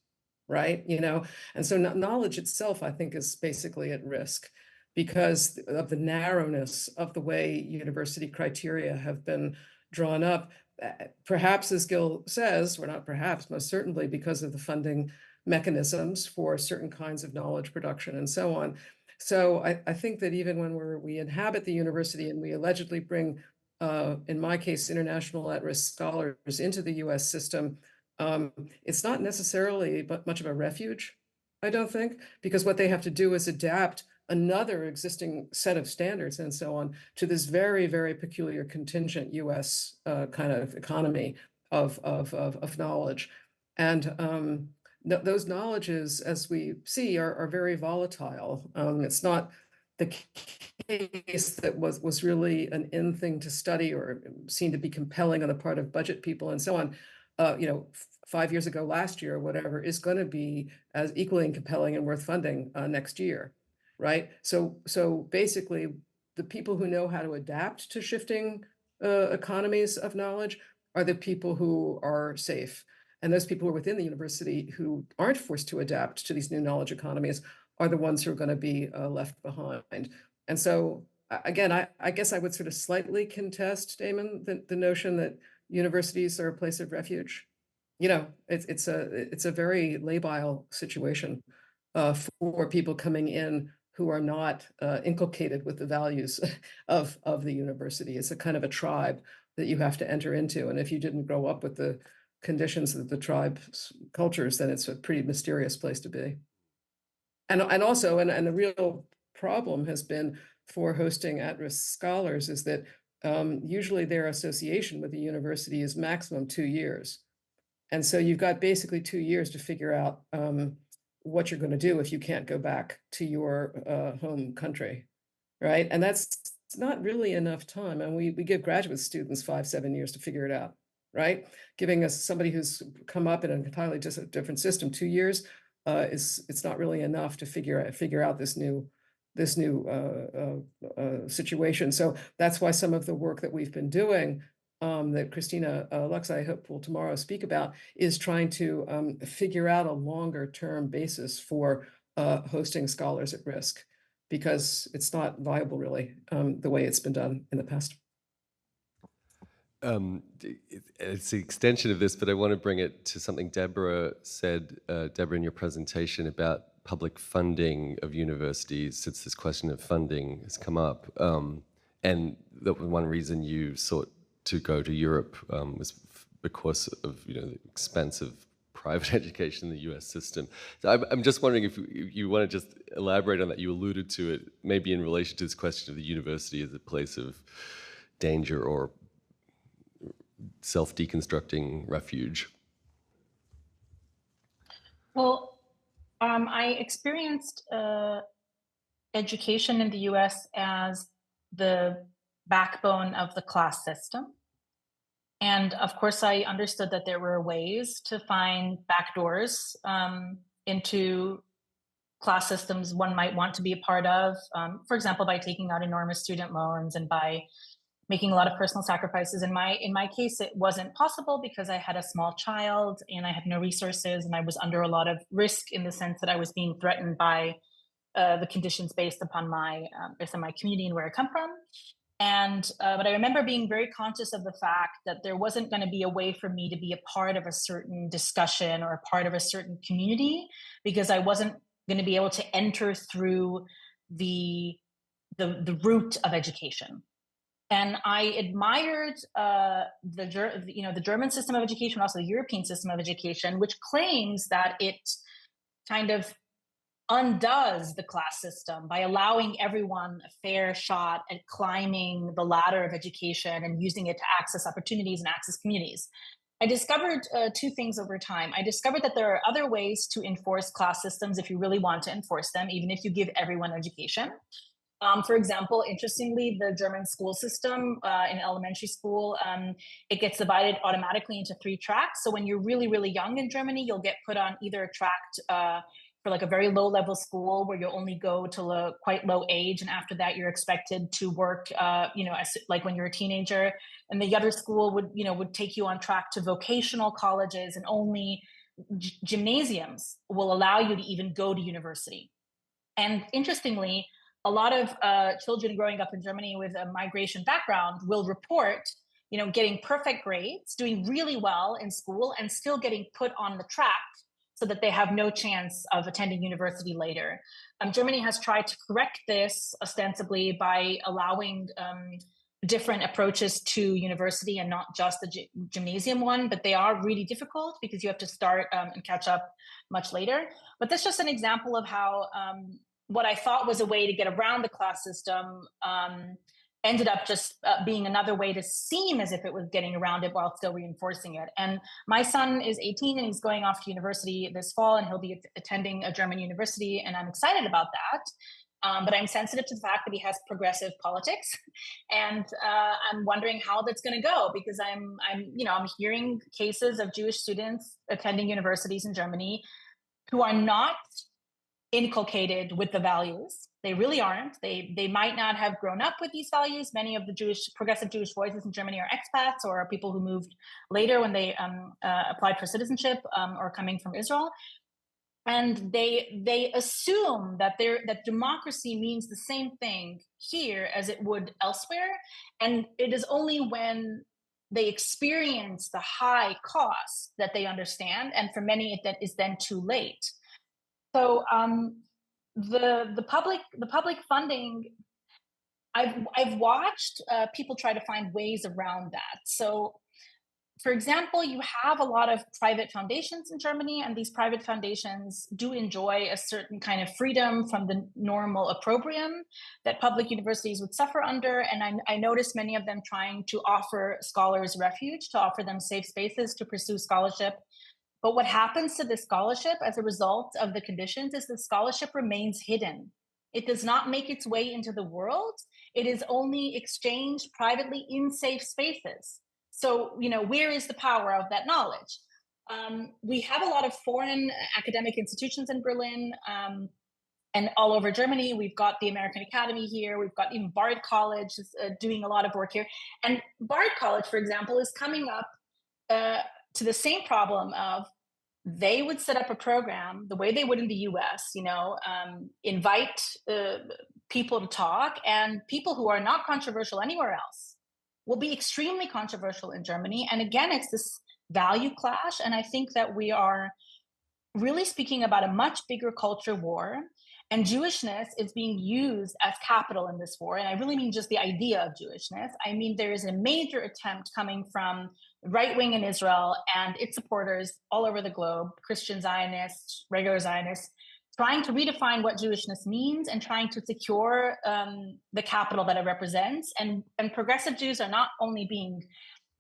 right? And so knowledge itself, I think, is basically at risk, because of the narrowness of the way university criteria have been drawn up. Perhaps, as Gil says, or not perhaps, most certainly because of the funding mechanisms for certain kinds of knowledge production and so on. So I think that even when we inhabit the university and we allegedly bring, in my case, international at-risk scholars into the US system, it's not necessarily much of a refuge, I don't think, because what they have to do is adapt another existing set of standards and so on to this very, very peculiar contingent US kind of economy of knowledge. And those knowledges, as we see, are very volatile. It's not the case that was really an in thing to study or seemed to be compelling on the part of budget people and so on. 5 years ago, last year, or whatever, is going to be as equally compelling and worth funding next year, right? So basically, the people who know how to adapt to shifting economies of knowledge are the people who are safe. And those people who are within the university who aren't forced to adapt to these new knowledge economies are the ones who are going to be left behind. And so, again, I guess I would sort of slightly contest, Damon, the notion that universities are a place of refuge. It's a very labile situation for people coming in who are not inculcated with the values of the university. It's a kind of a tribe that you have to enter into. And if you didn't grow up with the conditions of the tribe's cultures, then it's a pretty mysterious place to be. And also, and the real problem has been for hosting at-risk scholars is that usually their association with the university is maximum 2 years. And so you've got basically 2 years to figure out what you're going to do if you can't go back to your home country, right? And that's not really enough time. And we give graduate students 5-7 years to figure it out, right? Giving us somebody who's come up in an entirely different system 2 years it's not really enough to figure out this new situation. So that's why some of the work that we've been doing that Christina Lux, I hope, will tomorrow speak about, is trying to figure out a longer term basis for hosting scholars at risk, because it's not viable really the way it's been done in the past. It's the extension of this, but I want to bring it to something Deborah said, Deborah, in your presentation about public funding of universities, since this question of funding has come up. And the one reason you sought to go to Europe was because of the expense of private education in the US system. So I'm just wondering if you want to just elaborate on that. You alluded to it, maybe in relation to this question of the university as a place of danger or self-deconstructing refuge. Well, I experienced education in the US as the backbone of the class system. And of course, I understood that there were ways to find backdoors into class systems one might want to be a part of, for example, by taking out enormous student loans and by making a lot of personal sacrifices. In my case, it wasn't possible because I had a small child and I had no resources, and I was under a lot of risk in the sense that I was being threatened by the conditions based on my community and where I come from. And but I remember being very conscious of the fact that there wasn't going to be a way for me to be a part of a certain discussion or a part of a certain community, because I wasn't going to be able to enter through the route of education. And I admired the German system of education, also the European system of education, which claims that it kind of undoes the class system by allowing everyone a fair shot at climbing the ladder of education and using it to access opportunities and access communities. I discovered two things over time. I discovered that there are other ways to enforce class systems if you really want to enforce them, even if you give everyone education. For example, interestingly, the German school system in elementary school, it gets divided automatically into 3 tracks. So when you're really, really young in Germany, you'll get put on either a track for like a very low level school where you'll only go till a quite low age. And after that, you're expected to work, like when you're a teenager. And the other school would take you on track to vocational colleges, and only gymnasiums will allow you to even go to university. And interestingly, a lot of children growing up in Germany with a migration background will report, getting perfect grades, doing really well in school, and still getting put on the track so that they have no chance of attending university later. Germany has tried to correct this ostensibly by allowing different approaches to university and not just the gymnasium one, but they are really difficult because you have to start and catch up much later. But that's just an example of how what I thought was a way to get around the class system ended up just being another way to seem as if it was getting around it while still reinforcing it. And my son is 18 and he's going off to university this fall, and he'll be attending a German university, and I'm excited about that. But I'm sensitive to the fact that he has progressive politics, and I'm wondering how that's going to go, because I'm hearing cases of Jewish students attending universities in Germany who are not inculcated with the values. They really aren't. They might not have grown up with these values. Many of the progressive Jewish voices in Germany are expats or are people who moved later when they applied for citizenship or coming from Israel. And they assume that democracy means the same thing here as it would elsewhere. And it is only when they experience the high cost that they understand. And for many, that is then too late. So the public funding, I've watched people try to find ways around that. So, for example, you have a lot of private foundations in Germany, and these private foundations do enjoy a certain kind of freedom from the normal opprobrium that public universities would suffer under. And I noticed many of them trying to offer scholars refuge, to offer them safe spaces to pursue scholarship. But what happens to the scholarship as a result of the conditions is the scholarship remains hidden. It does not make its way into the world. It is only exchanged privately in safe spaces. So, where is the power of that knowledge? We have a lot of foreign academic institutions in Berlin and all over Germany. We've got the American Academy here. We've got even Bard College doing a lot of work here. And Bard College, for example, is coming up to the same problem of they would set up a program the way they would in the US, invite people to talk, and people who are not controversial anywhere else will be extremely controversial in Germany. And again, it's this value clash. And I think that we are really speaking about a much bigger culture war, and Jewishness is being used as capital in this war. And I really mean just the idea of Jewishness. I mean, there is a major attempt coming from right wing in Israel and its supporters all over the globe, Christian Zionists, regular Zionists, trying to redefine what Jewishness means and trying to secure the capital that it represents. And progressive Jews are not only being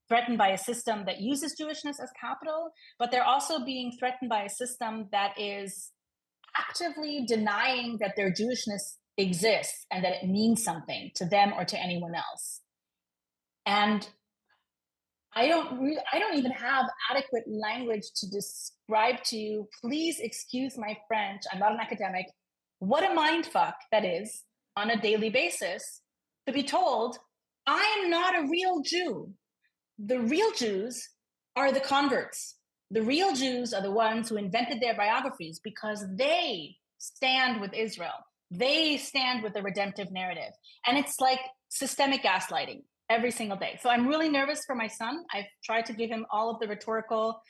threatened by a system that uses Jewishness as capital, but they're also being threatened by a system that is actively denying that their Jewishness exists and that it means something to them or to anyone else. And I don't even have adequate language to describe to you. Please excuse my French. I'm not an academic. What a mindfuck that is on a daily basis to be told, I am not a real Jew. The real Jews are the converts. The real Jews are the ones who invented their biographies because they stand with Israel. They stand with the redemptive narrative. And it's like systemic gaslighting every single day. So I'm really nervous for my son. I've tried to give him all of the rhetorical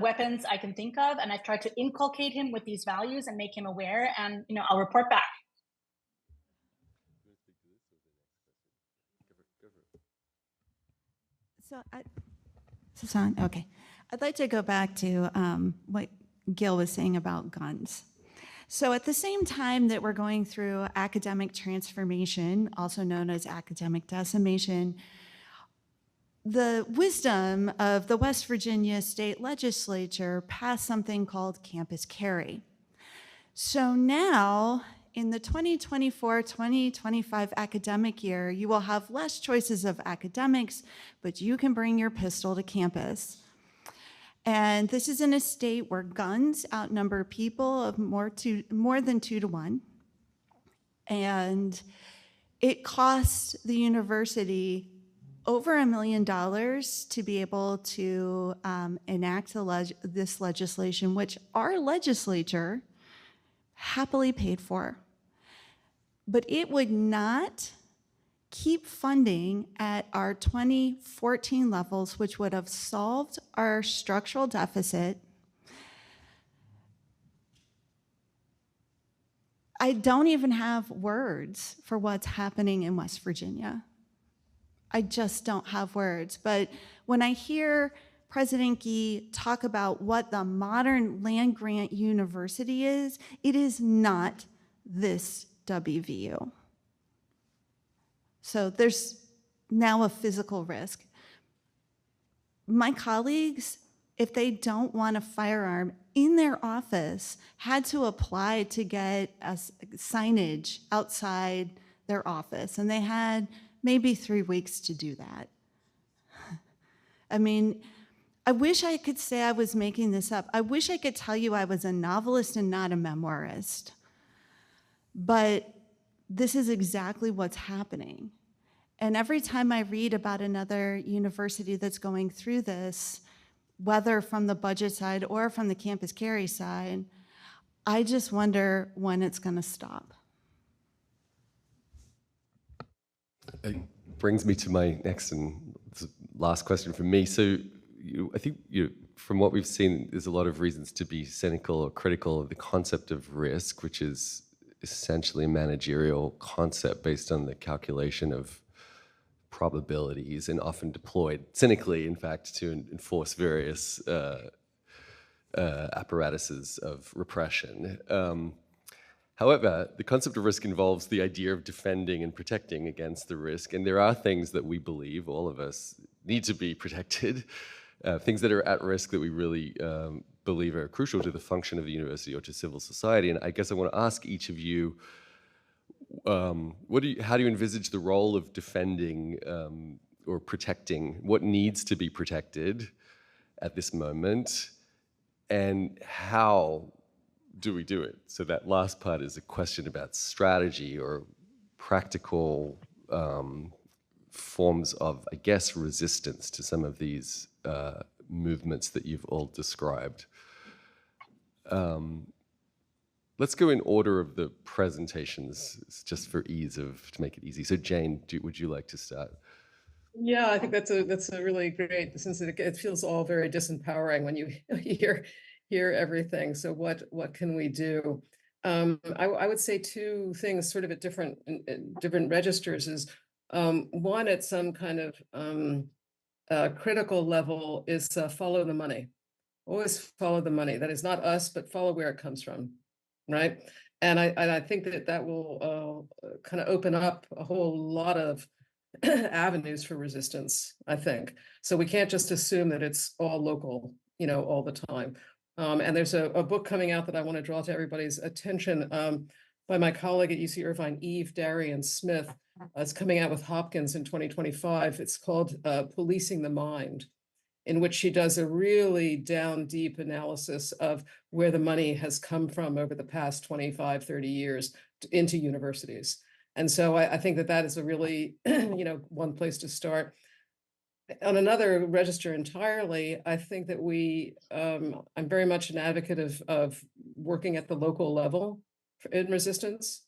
weapons I can think of, and I've tried to inculcate him with these values and make him aware, and I'll report back. Okay. I'd like to go back to what Gil was saying about guns. So at the same time that we're going through academic transformation, also known as academic decimation, the wisdom of the West Virginia state legislature passed something called campus carry. So now, in the 2024-2025 academic year, you will have less choices of academics, but you can bring your pistol to campus. And this is in a state where guns outnumber people of more than 2 to 1. And it costs the university over $1 million to be able to enact this legislation, which our legislature happily paid for. But it would not keep funding at our 2014 levels, which would have solved our structural deficit. I don't even have words for what's happening in West Virginia. I just don't have words. But when I hear President Gee talk about what the modern land-grant university is, it is not this WVU. So there's now a physical risk. My colleagues, if they don't want a firearm in their office, had to apply to get a signage outside their office, and they had maybe 3 weeks to do that. I mean, I wish I could say I was making this up. I wish I could tell you I was a novelist and not a memoirist. But this is exactly what's happening. And every time I read about another university that's going through this, whether from the budget side or from the campus carry side, I just wonder when it's going to stop. It brings me to my next and last question from me. So I think from what we've seen, there's a lot of reasons to be cynical or critical of the concept of risk, which is essentially a managerial concept based on the calculation of probabilities and often deployed cynically, in fact, to enforce various apparatuses of repression. However, the concept of risk involves the idea of defending and protecting against the risk, and there are things that we believe, all of us, need to be protected, things that are at risk that we really believe are crucial to the function of the university or to civil society. And I guess I want to ask each of you, how do you envisage the role of defending or protecting? What needs to be protected at this moment, and how do we do it? So that last part is a question about strategy or practical forms of, I guess, resistance to some of these movements that you've all described. Let's go in order of the presentations, just for to make it easy. So Jane, would you like to start? Yeah, I think that's a really great, since it feels all very disempowering when you hear everything. So what can we do? I would say two things sort of at different registers is, one at some kind of critical level is follow the money. Always follow the money. That is not us, but follow where it comes from, right? And I think that will kind of open up a whole lot of avenues for resistance, I think. So we can't just assume that it's all local, all the time. And there's a book coming out that I want to draw to everybody's attention by my colleague at UC Irvine, Eve Darien-Smith. It's coming out with Hopkins in 2025. It's called Policing the Mind, in which she does a really down deep analysis of where the money has come from over the past 25, 30 years into universities. And so I think that is a really, one place to start. On another register entirely, I think that I'm very much an advocate of working at the local level in resistance.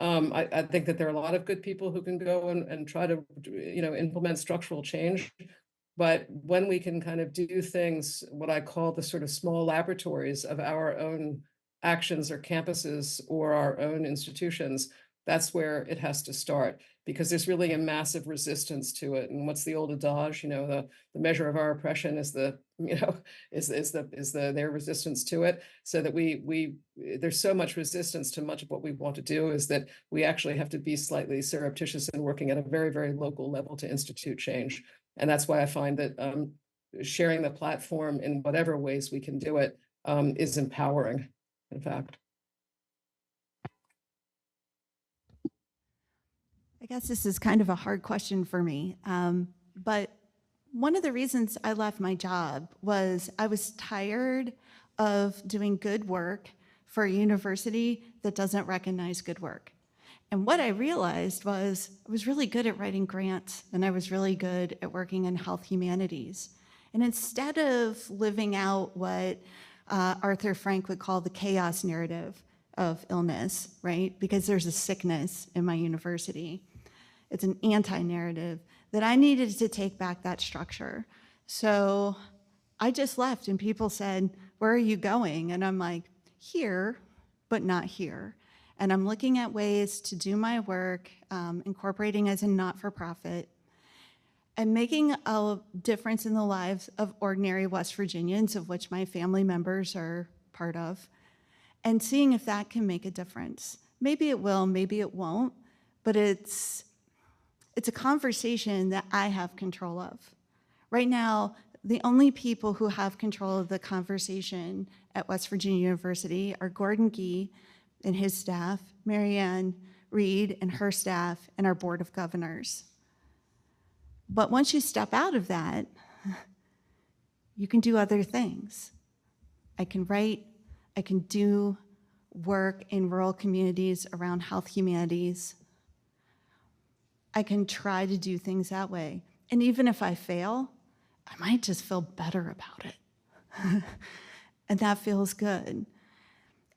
I think that there are a lot of good people who can go and try to, implement structural change. But when we can kind of do things, what I call the sort of small laboratories of our own actions or campuses or our own institutions, that's where it has to start, because there's really a massive resistance to it. And what's the old adage? The measure of our oppression is their resistance to it. So that there's so much resistance to much of what we want to do, is that we actually have to be slightly surreptitious in working at a very, very local level to institute change. And that's why I find that sharing the platform in whatever ways we can do it is empowering, in fact. I guess this is kind of a hard question for me, but one of the reasons I left my job was I was tired of doing good work for a university that doesn't recognize good work. And what I realized was I was really good at writing grants, and I was really good at working in health humanities. And instead of living out what Arthur Frank would call the chaos narrative of illness, right? Because there's a sickness in my university. It's an anti-narrative that I needed to take back that structure. So I just left, and people said, "Where are you going?" And I'm like, here, but not here. And I'm looking at ways to do my work, incorporating as a not-for-profit. and making a difference in the lives of ordinary West Virginians, of which my family members are part of, and seeing if that can make a difference. Maybe it will, maybe it won't, but it's a conversation that I have control of. Right now, the only people who have control of the conversation at West Virginia University are Gordon Gee and his staff, Marianne Reed and her staff, and our Board of Governors. But once you step out of that, you can do other things. I can write, I can do work in rural communities around health humanities. I can try to do things that way. And even if I fail, I might just feel better about it. And that feels good.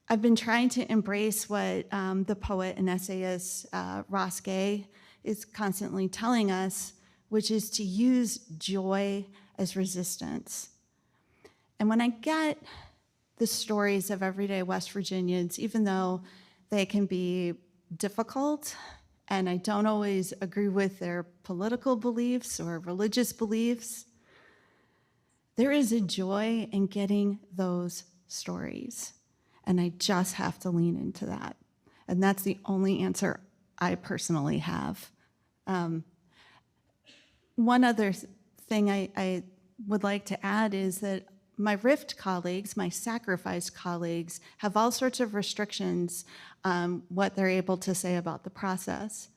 I've been trying to embrace what the poet and essayist Ross Gay is constantly telling us, which is to use joy as resistance. And when I get the stories of everyday West Virginians, even though they can be difficult, and I don't always agree with their political beliefs or religious beliefs, there is a joy in getting those stories. And I just have to lean into that. And that's the only answer I personally have. One other thing I would like to add is that my RIFT colleagues, my sacrificed colleagues, have all sorts of restrictions on what they're able to say about the process.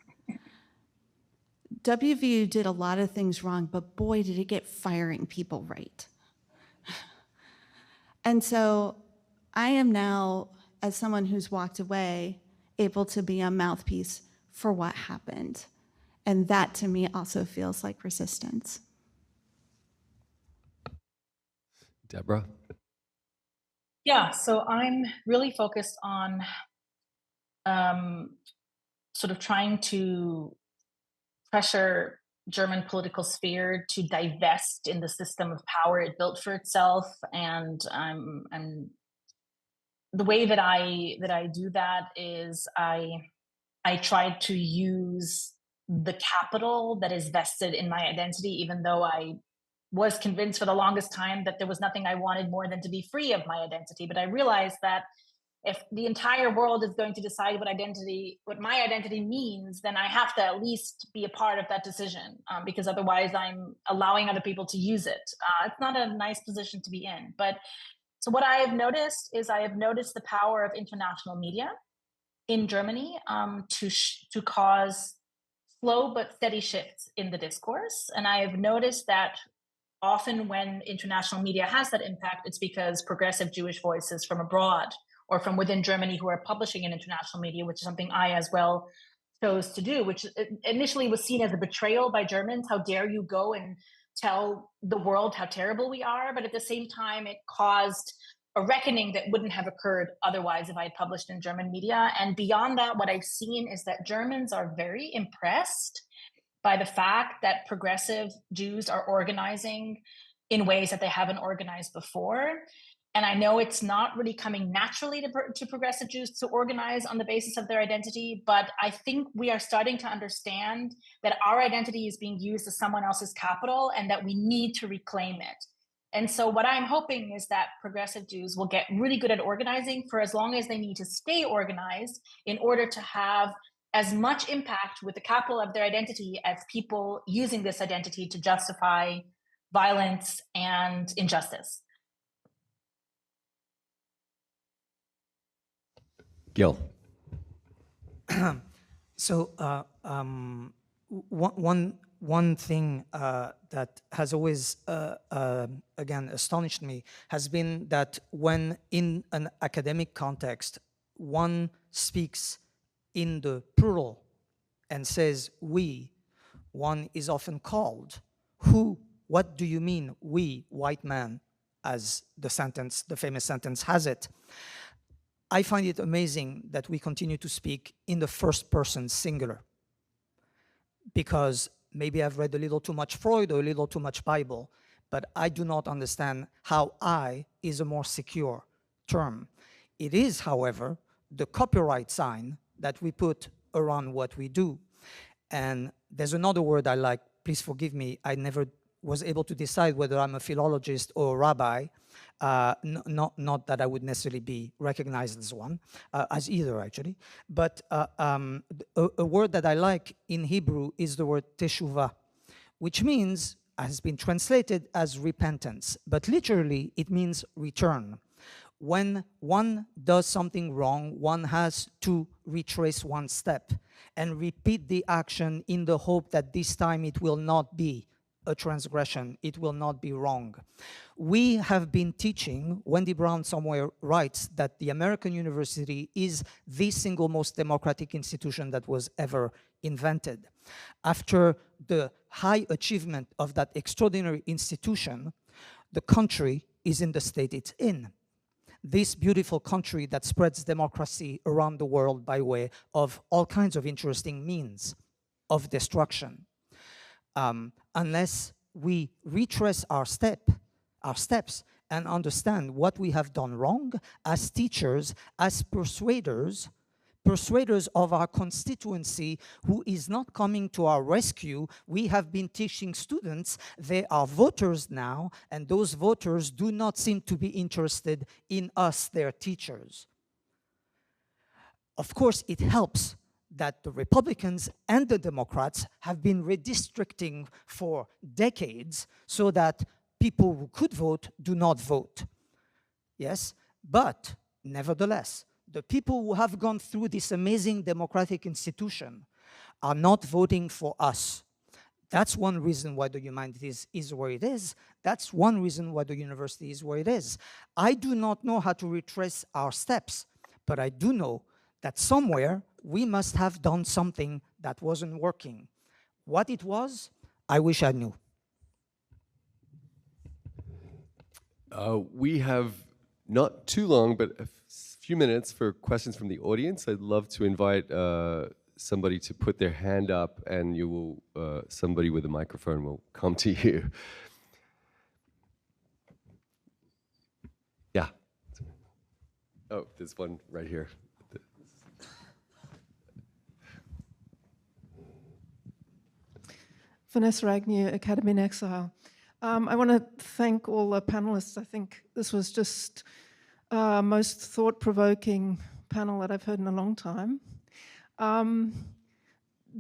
WVU did a lot of things wrong, but boy, did it get firing people right. And so I am now, as someone who's walked away, able to be a mouthpiece for what happened. And that to me also feels like resistance. Deborah? Yeah, so I'm really focused on sort of trying to pressure German political sphere to divest in the system of power it built for itself, and the way that I do that is I try to use the capital that is vested in my identity, even though I was convinced for the longest time that there was nothing I wanted more than to be free of my identity. But I realized that if the entire world is going to decide what my identity means, then I have to at least be a part of that decision, because otherwise I'm allowing other people to use it. It's not a nice position to be in. But so what I have noticed is the power of international media in Germany to cause slow but steady shifts in the discourse. And I have noticed that often when international media has that impact, it's because progressive Jewish voices from abroad or from within Germany who are publishing in international media, which is something I as well chose to do, which initially was seen as a betrayal by Germans. How dare you go and tell the world how terrible we are? But at the same time, it caused a reckoning that wouldn't have occurred otherwise if I had published in German media. And beyond that, what I've seen is that Germans are very impressed by the fact that progressive Jews are organizing in ways that they haven't organized before. And I know it's not really coming naturally to progressive Jews to organize on the basis of their identity, but I think we are starting to understand that our identity is being used as someone else's capital and that we need to reclaim it. And so what I'm hoping is that progressive Jews will get really good at organizing for as long as they need to stay organized in order to have as much impact with the capital of their identity as people using this identity to justify violence and injustice. Gil? So one thing that has always, again, astonished me has been that when in an academic context, one speaks in the plural and says we, one is often called. Who? What do you mean, we, white man, as the sentence, the famous sentence has it? I find it amazing that we continue to speak in the first person singular, because maybe I've read a little too much Freud or a little too much Bible, but I do not understand how I is a more secure term. It is, however, the copyright sign that we put around what we do. And there's another word I like please forgive me, I never was able to decide whether I'm a philologist or a rabbi. Not that I would necessarily be recognized as one, as either actually. But a word that I like in Hebrew is the word teshuvah, which means, has been translated as repentance, but literally it means return. When one does something wrong, one has to retrace one step and repeat the action in the hope that this time it will not be a transgression, it will not be wrong. We have been teaching, Wendy Brown somewhere writes that the American university is the single most democratic institution that was ever invented. After the high achievement of that extraordinary institution, the country is in the state it's in. This beautiful country that spreads democracy around the world by way of all kinds of interesting means of destruction. Unless we retrace our steps and understand what we have done wrong as teachers, as persuaders of our constituency who is not coming to our rescue. We have been teaching students, they are voters now, and those voters do not seem to be interested in us, their teachers. Of course, it helps that the Republicans and the Democrats have been redistricting for decades so that people who could vote do not vote. Yes, but nevertheless, the people who have gone through this amazing democratic institution are not voting for us. That's one reason why the Humanities is where it is. That's one reason why the university is where it is. I do not know how to retrace our steps, but I do know that somewhere we must have done something that wasn't working. What it was, I wish I knew. We have not too long, but a few minutes for questions from the audience. I'd love to invite somebody to put their hand up, and you will, somebody with a microphone will come to you. Yeah. Oh, there's one right here. Vanessa Agnew, Academy in Exile. I want to thank all the panelists. I think this was just most thought-provoking panel that I've heard in a long time.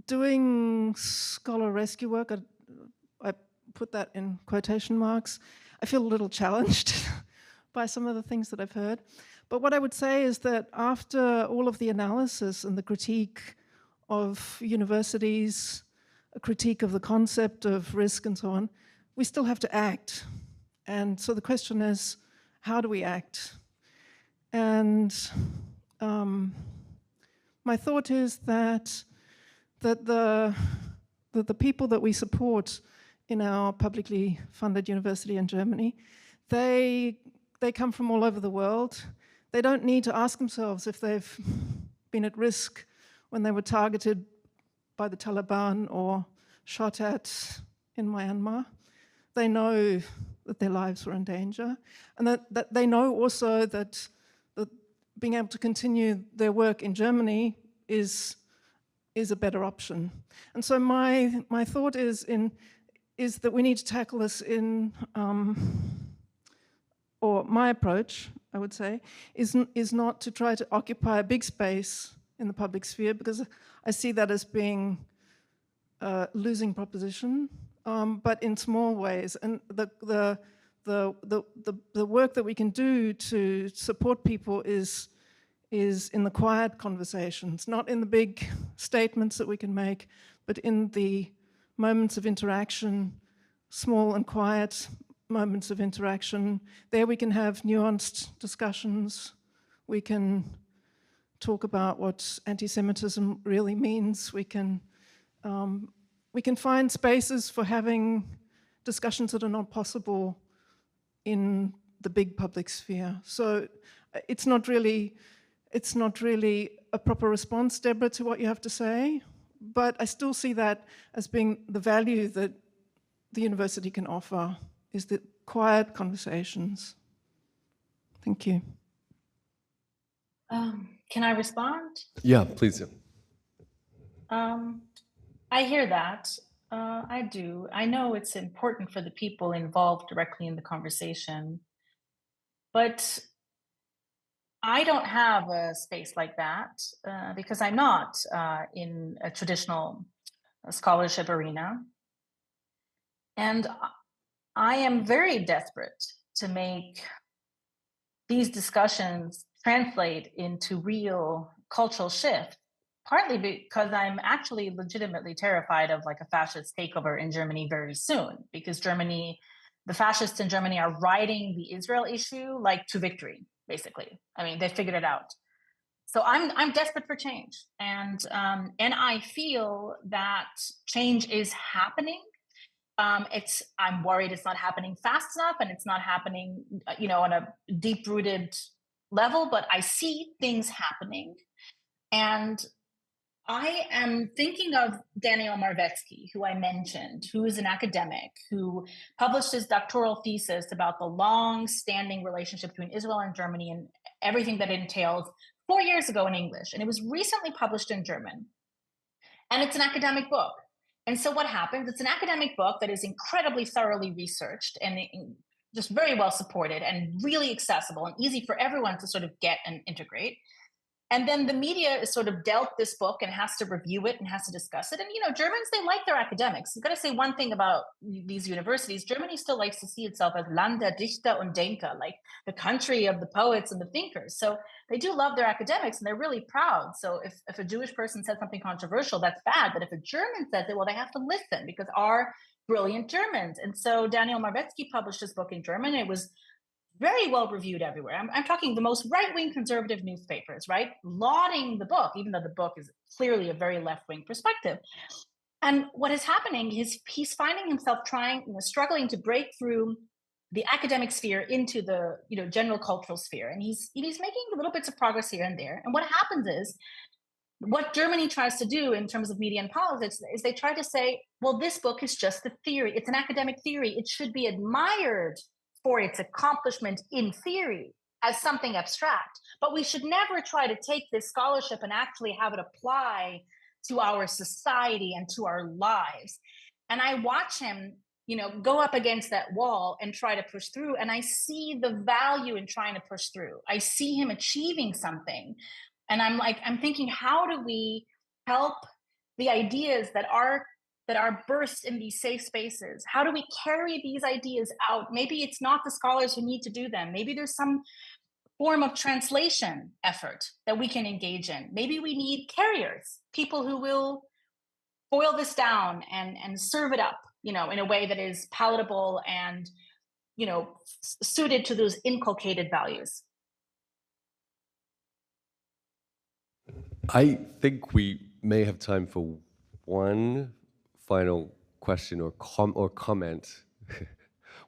Doing scholar rescue work, I put that in quotation marks, I feel a little challenged by some of the things that I've heard. But what I would say is that after all of the analysis and the critique of universities, a critique of the concept of risk and so on, we still have to act. And so the question is, how do we act? And my thought is that the people that we support in our publicly funded university in Germany, they come from all over the world. They don't need to ask themselves if they've been at risk when they were targeted by the Taliban or shot at in Myanmar. They know that their lives were in danger, and that they know also that being able to continue their work in Germany is a better option. And so my thought is that we need to tackle this in, or my approach, I would say, is not to try to occupy a big space in the public sphere, because I see that as being a losing proposition, but in small ways. And the work that we can do to support people is in the quiet conversations, not in the big statements that we can make, but in the moments of interaction, small and quiet moments of interaction. There we can have nuanced discussions. We can talk about what anti-Semitism really means. We can find spaces for having discussions that are not possible in the big public sphere. So it's not really a proper response, Deborah, to what you have to say, but I still see that as being the value that the university can offer, is the quiet conversations. Thank you. Can I respond? Yeah, please. I hear that. I do. I know it's important for the people involved directly in the conversation, but I don't have a space like that because I'm not in a traditional scholarship arena. And I am very desperate to make these discussions translate into real cultural shift, partly because I'm actually legitimately terrified of like a fascist takeover in Germany very soon, because the fascists in Germany are riding the Israel issue like to victory, basically. I mean, they figured it out. So I'm desperate for change, and I feel that change is happening. I'm worried it's not happening fast enough, and it's not happening, on a deep-rooted level. But I see things happening, and I am thinking of Daniel Marvetsky, who I mentioned, who is an academic who published his doctoral thesis about the long-standing relationship between Israel and Germany and everything that it entails 4 years ago in English, and it was recently published in German. And it's an academic book. And so what happens, it's an academic book that is incredibly thoroughly researched and just very well supported and really accessible and easy for everyone to sort of get and integrate. And then the media is sort of dealt this book and has to review it and has to discuss it. And, Germans, they like their academics. You've got to say one thing about these universities. Germany still likes to see itself as Land der Dichter und Denker, like the country of the poets and the thinkers. So they do love their academics and they're really proud. So if a Jewish person says something controversial, that's bad. But if a German says it, well, they have to listen because are brilliant Germans. And so Daniel Marvetsky published his book in German. It was very well reviewed everywhere. I'm talking the most right-wing conservative newspapers, right? Lauding the book, even though the book is clearly a very left-wing perspective. And what is happening is he's finding himself struggling to break through the academic sphere into the, general cultural sphere. And he's making little bits of progress here and there. And what happens is, what Germany tries to do in terms of media and politics is they try to say, well, this book is just a theory. It's an academic theory. It should be admired for its accomplishment in theory as something abstract. But we should never try to take this scholarship and actually have it apply to our society and to our lives. And I watch him, go up against that wall and try to push through. And I see the value in trying to push through. I see him achieving something. And I'm thinking, how do we help the ideas that are birthed in these safe spaces? How do we carry these ideas out? Maybe it's not the scholars who need to do them. Maybe there's some form of translation effort that we can engage in. Maybe we need carriers, people who will boil this down and serve it up, in a way that is palatable and, suited to those inculcated values. I think we may have time for one final question or comment.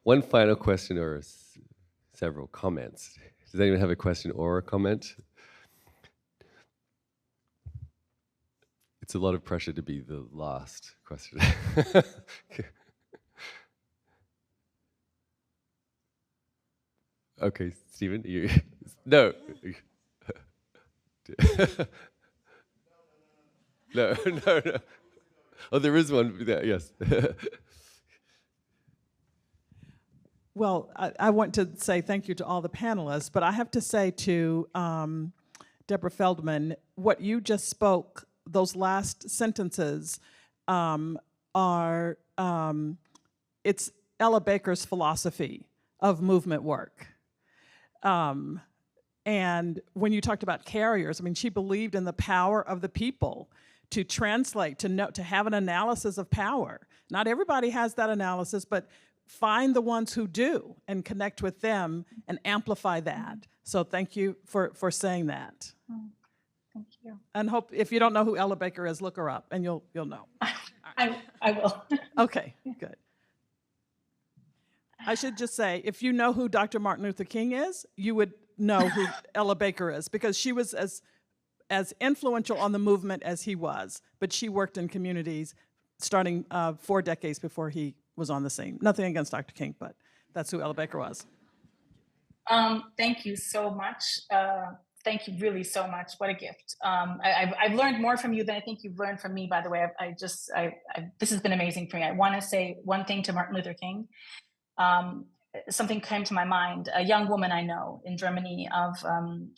One final question or several comments. Does anyone have a question or a comment? It's a lot of pressure to be the last question. Okay, Stephen, you no. No. Oh, there is one. Yeah, yes. Well, I want to say thank you to all the panelists, but I have to say to Deborah Feldman, what you just spoke, those last sentences are, it's Ella Baker's philosophy of movement work. And when you talked about carriers, I mean, she believed in the power of the people to translate, to have an analysis of power. Not everybody has that analysis, but find the ones who do and connect with them and amplify that. So thank you for saying that. Thank you. And hope, if you don't know who Ella Baker is, look her up and you'll know. I will. Okay, good. I should just say, if you know who Dr. Martin Luther King is, you would know who Ella Baker is, because she was as influential on the movement as he was, but she worked in communities starting 4 decades before he was on the scene. Nothing against Dr. King, but that's who Ella Baker was. Thank you so much. Thank you really so much. What a gift. I've learned more from you than I think you've learned from me, by the way. This has been amazing for me. I want to say one thing to Martin Luther King. Something came to my mind. A young woman I know in Germany of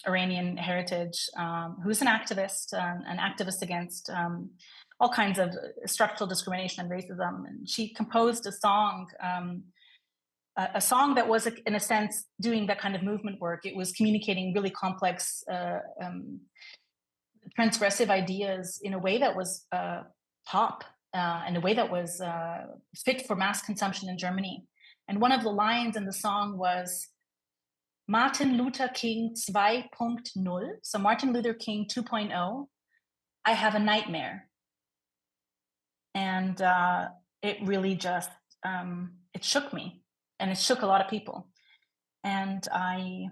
Iranian heritage, who's an activist against all kinds of structural discrimination and racism. And she composed a song that was, in a sense, doing that kind of movement work. It was communicating really complex, transgressive ideas in a way that was pop, in a way that was fit for mass consumption in Germany. And one of the lines in the song was Martin Luther King 2.0, so Martin Luther King 2.0, I have a nightmare. And it really just, it shook me. And it shook a lot of people. And I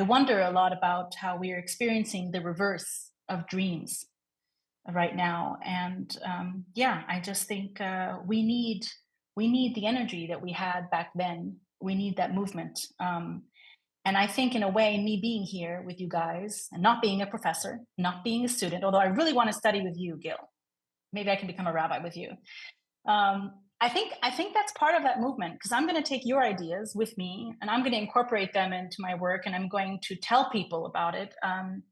wonder a lot about how we are experiencing the reverse of dreams right now. And I just think we need the energy that we had back then. We need that movement. And I think in a way, me being here with you guys and not being a professor, not being a student, although I really want to study with you, Gil. Maybe I can become a rabbi with you. I think that's part of that movement, because I'm going to take your ideas with me and I'm going to incorporate them into my work, and I'm going to tell people about it. And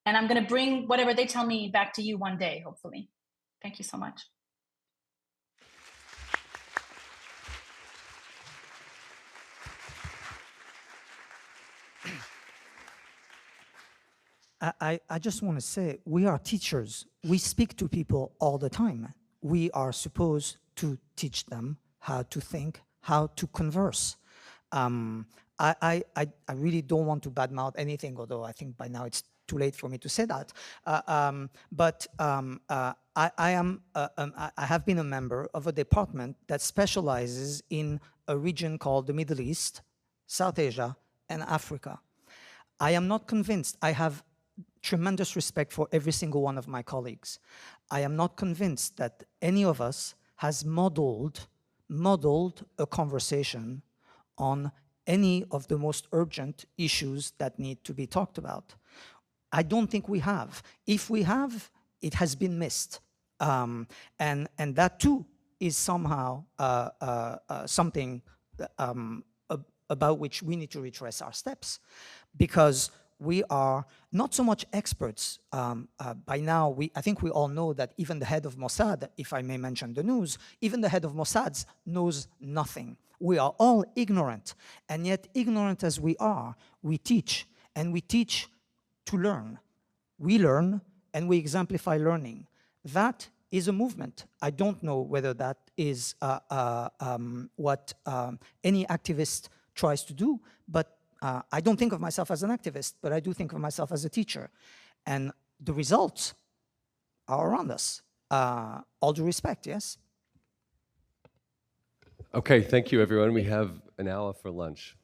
I'm going to bring whatever they tell me back to you one day, hopefully. Thank you so much. I just want to say, we are teachers. We speak to people all the time. We are supposed to teach them how to think, how to converse. I really don't want to badmouth anything, although I think by now it's too late for me to say that. I have been a member of a department that specializes in a region called the Middle East, South Asia, and Africa. I am not convinced. I have tremendous respect for every single one of my colleagues. I am not convinced that any of us has modeled a conversation on any of the most urgent issues that need to be talked about. I don't think we have. If we have, it has been missed. And that too is somehow something about which we need to retrace our steps, because we are not so much experts. By now, I think we all know that even the head of Mossad, if I may mention the news, even the head of Mossad knows nothing. We are all ignorant, and yet ignorant as we are, we teach, and we teach to learn. We learn, and we exemplify learning. That is a movement. I don't know whether that is what any activist tries to do, but I don't think of myself as an activist, but I do think of myself as a teacher. And the results are around us. All due respect, yes? Okay, thank you, everyone. We have an hour for lunch.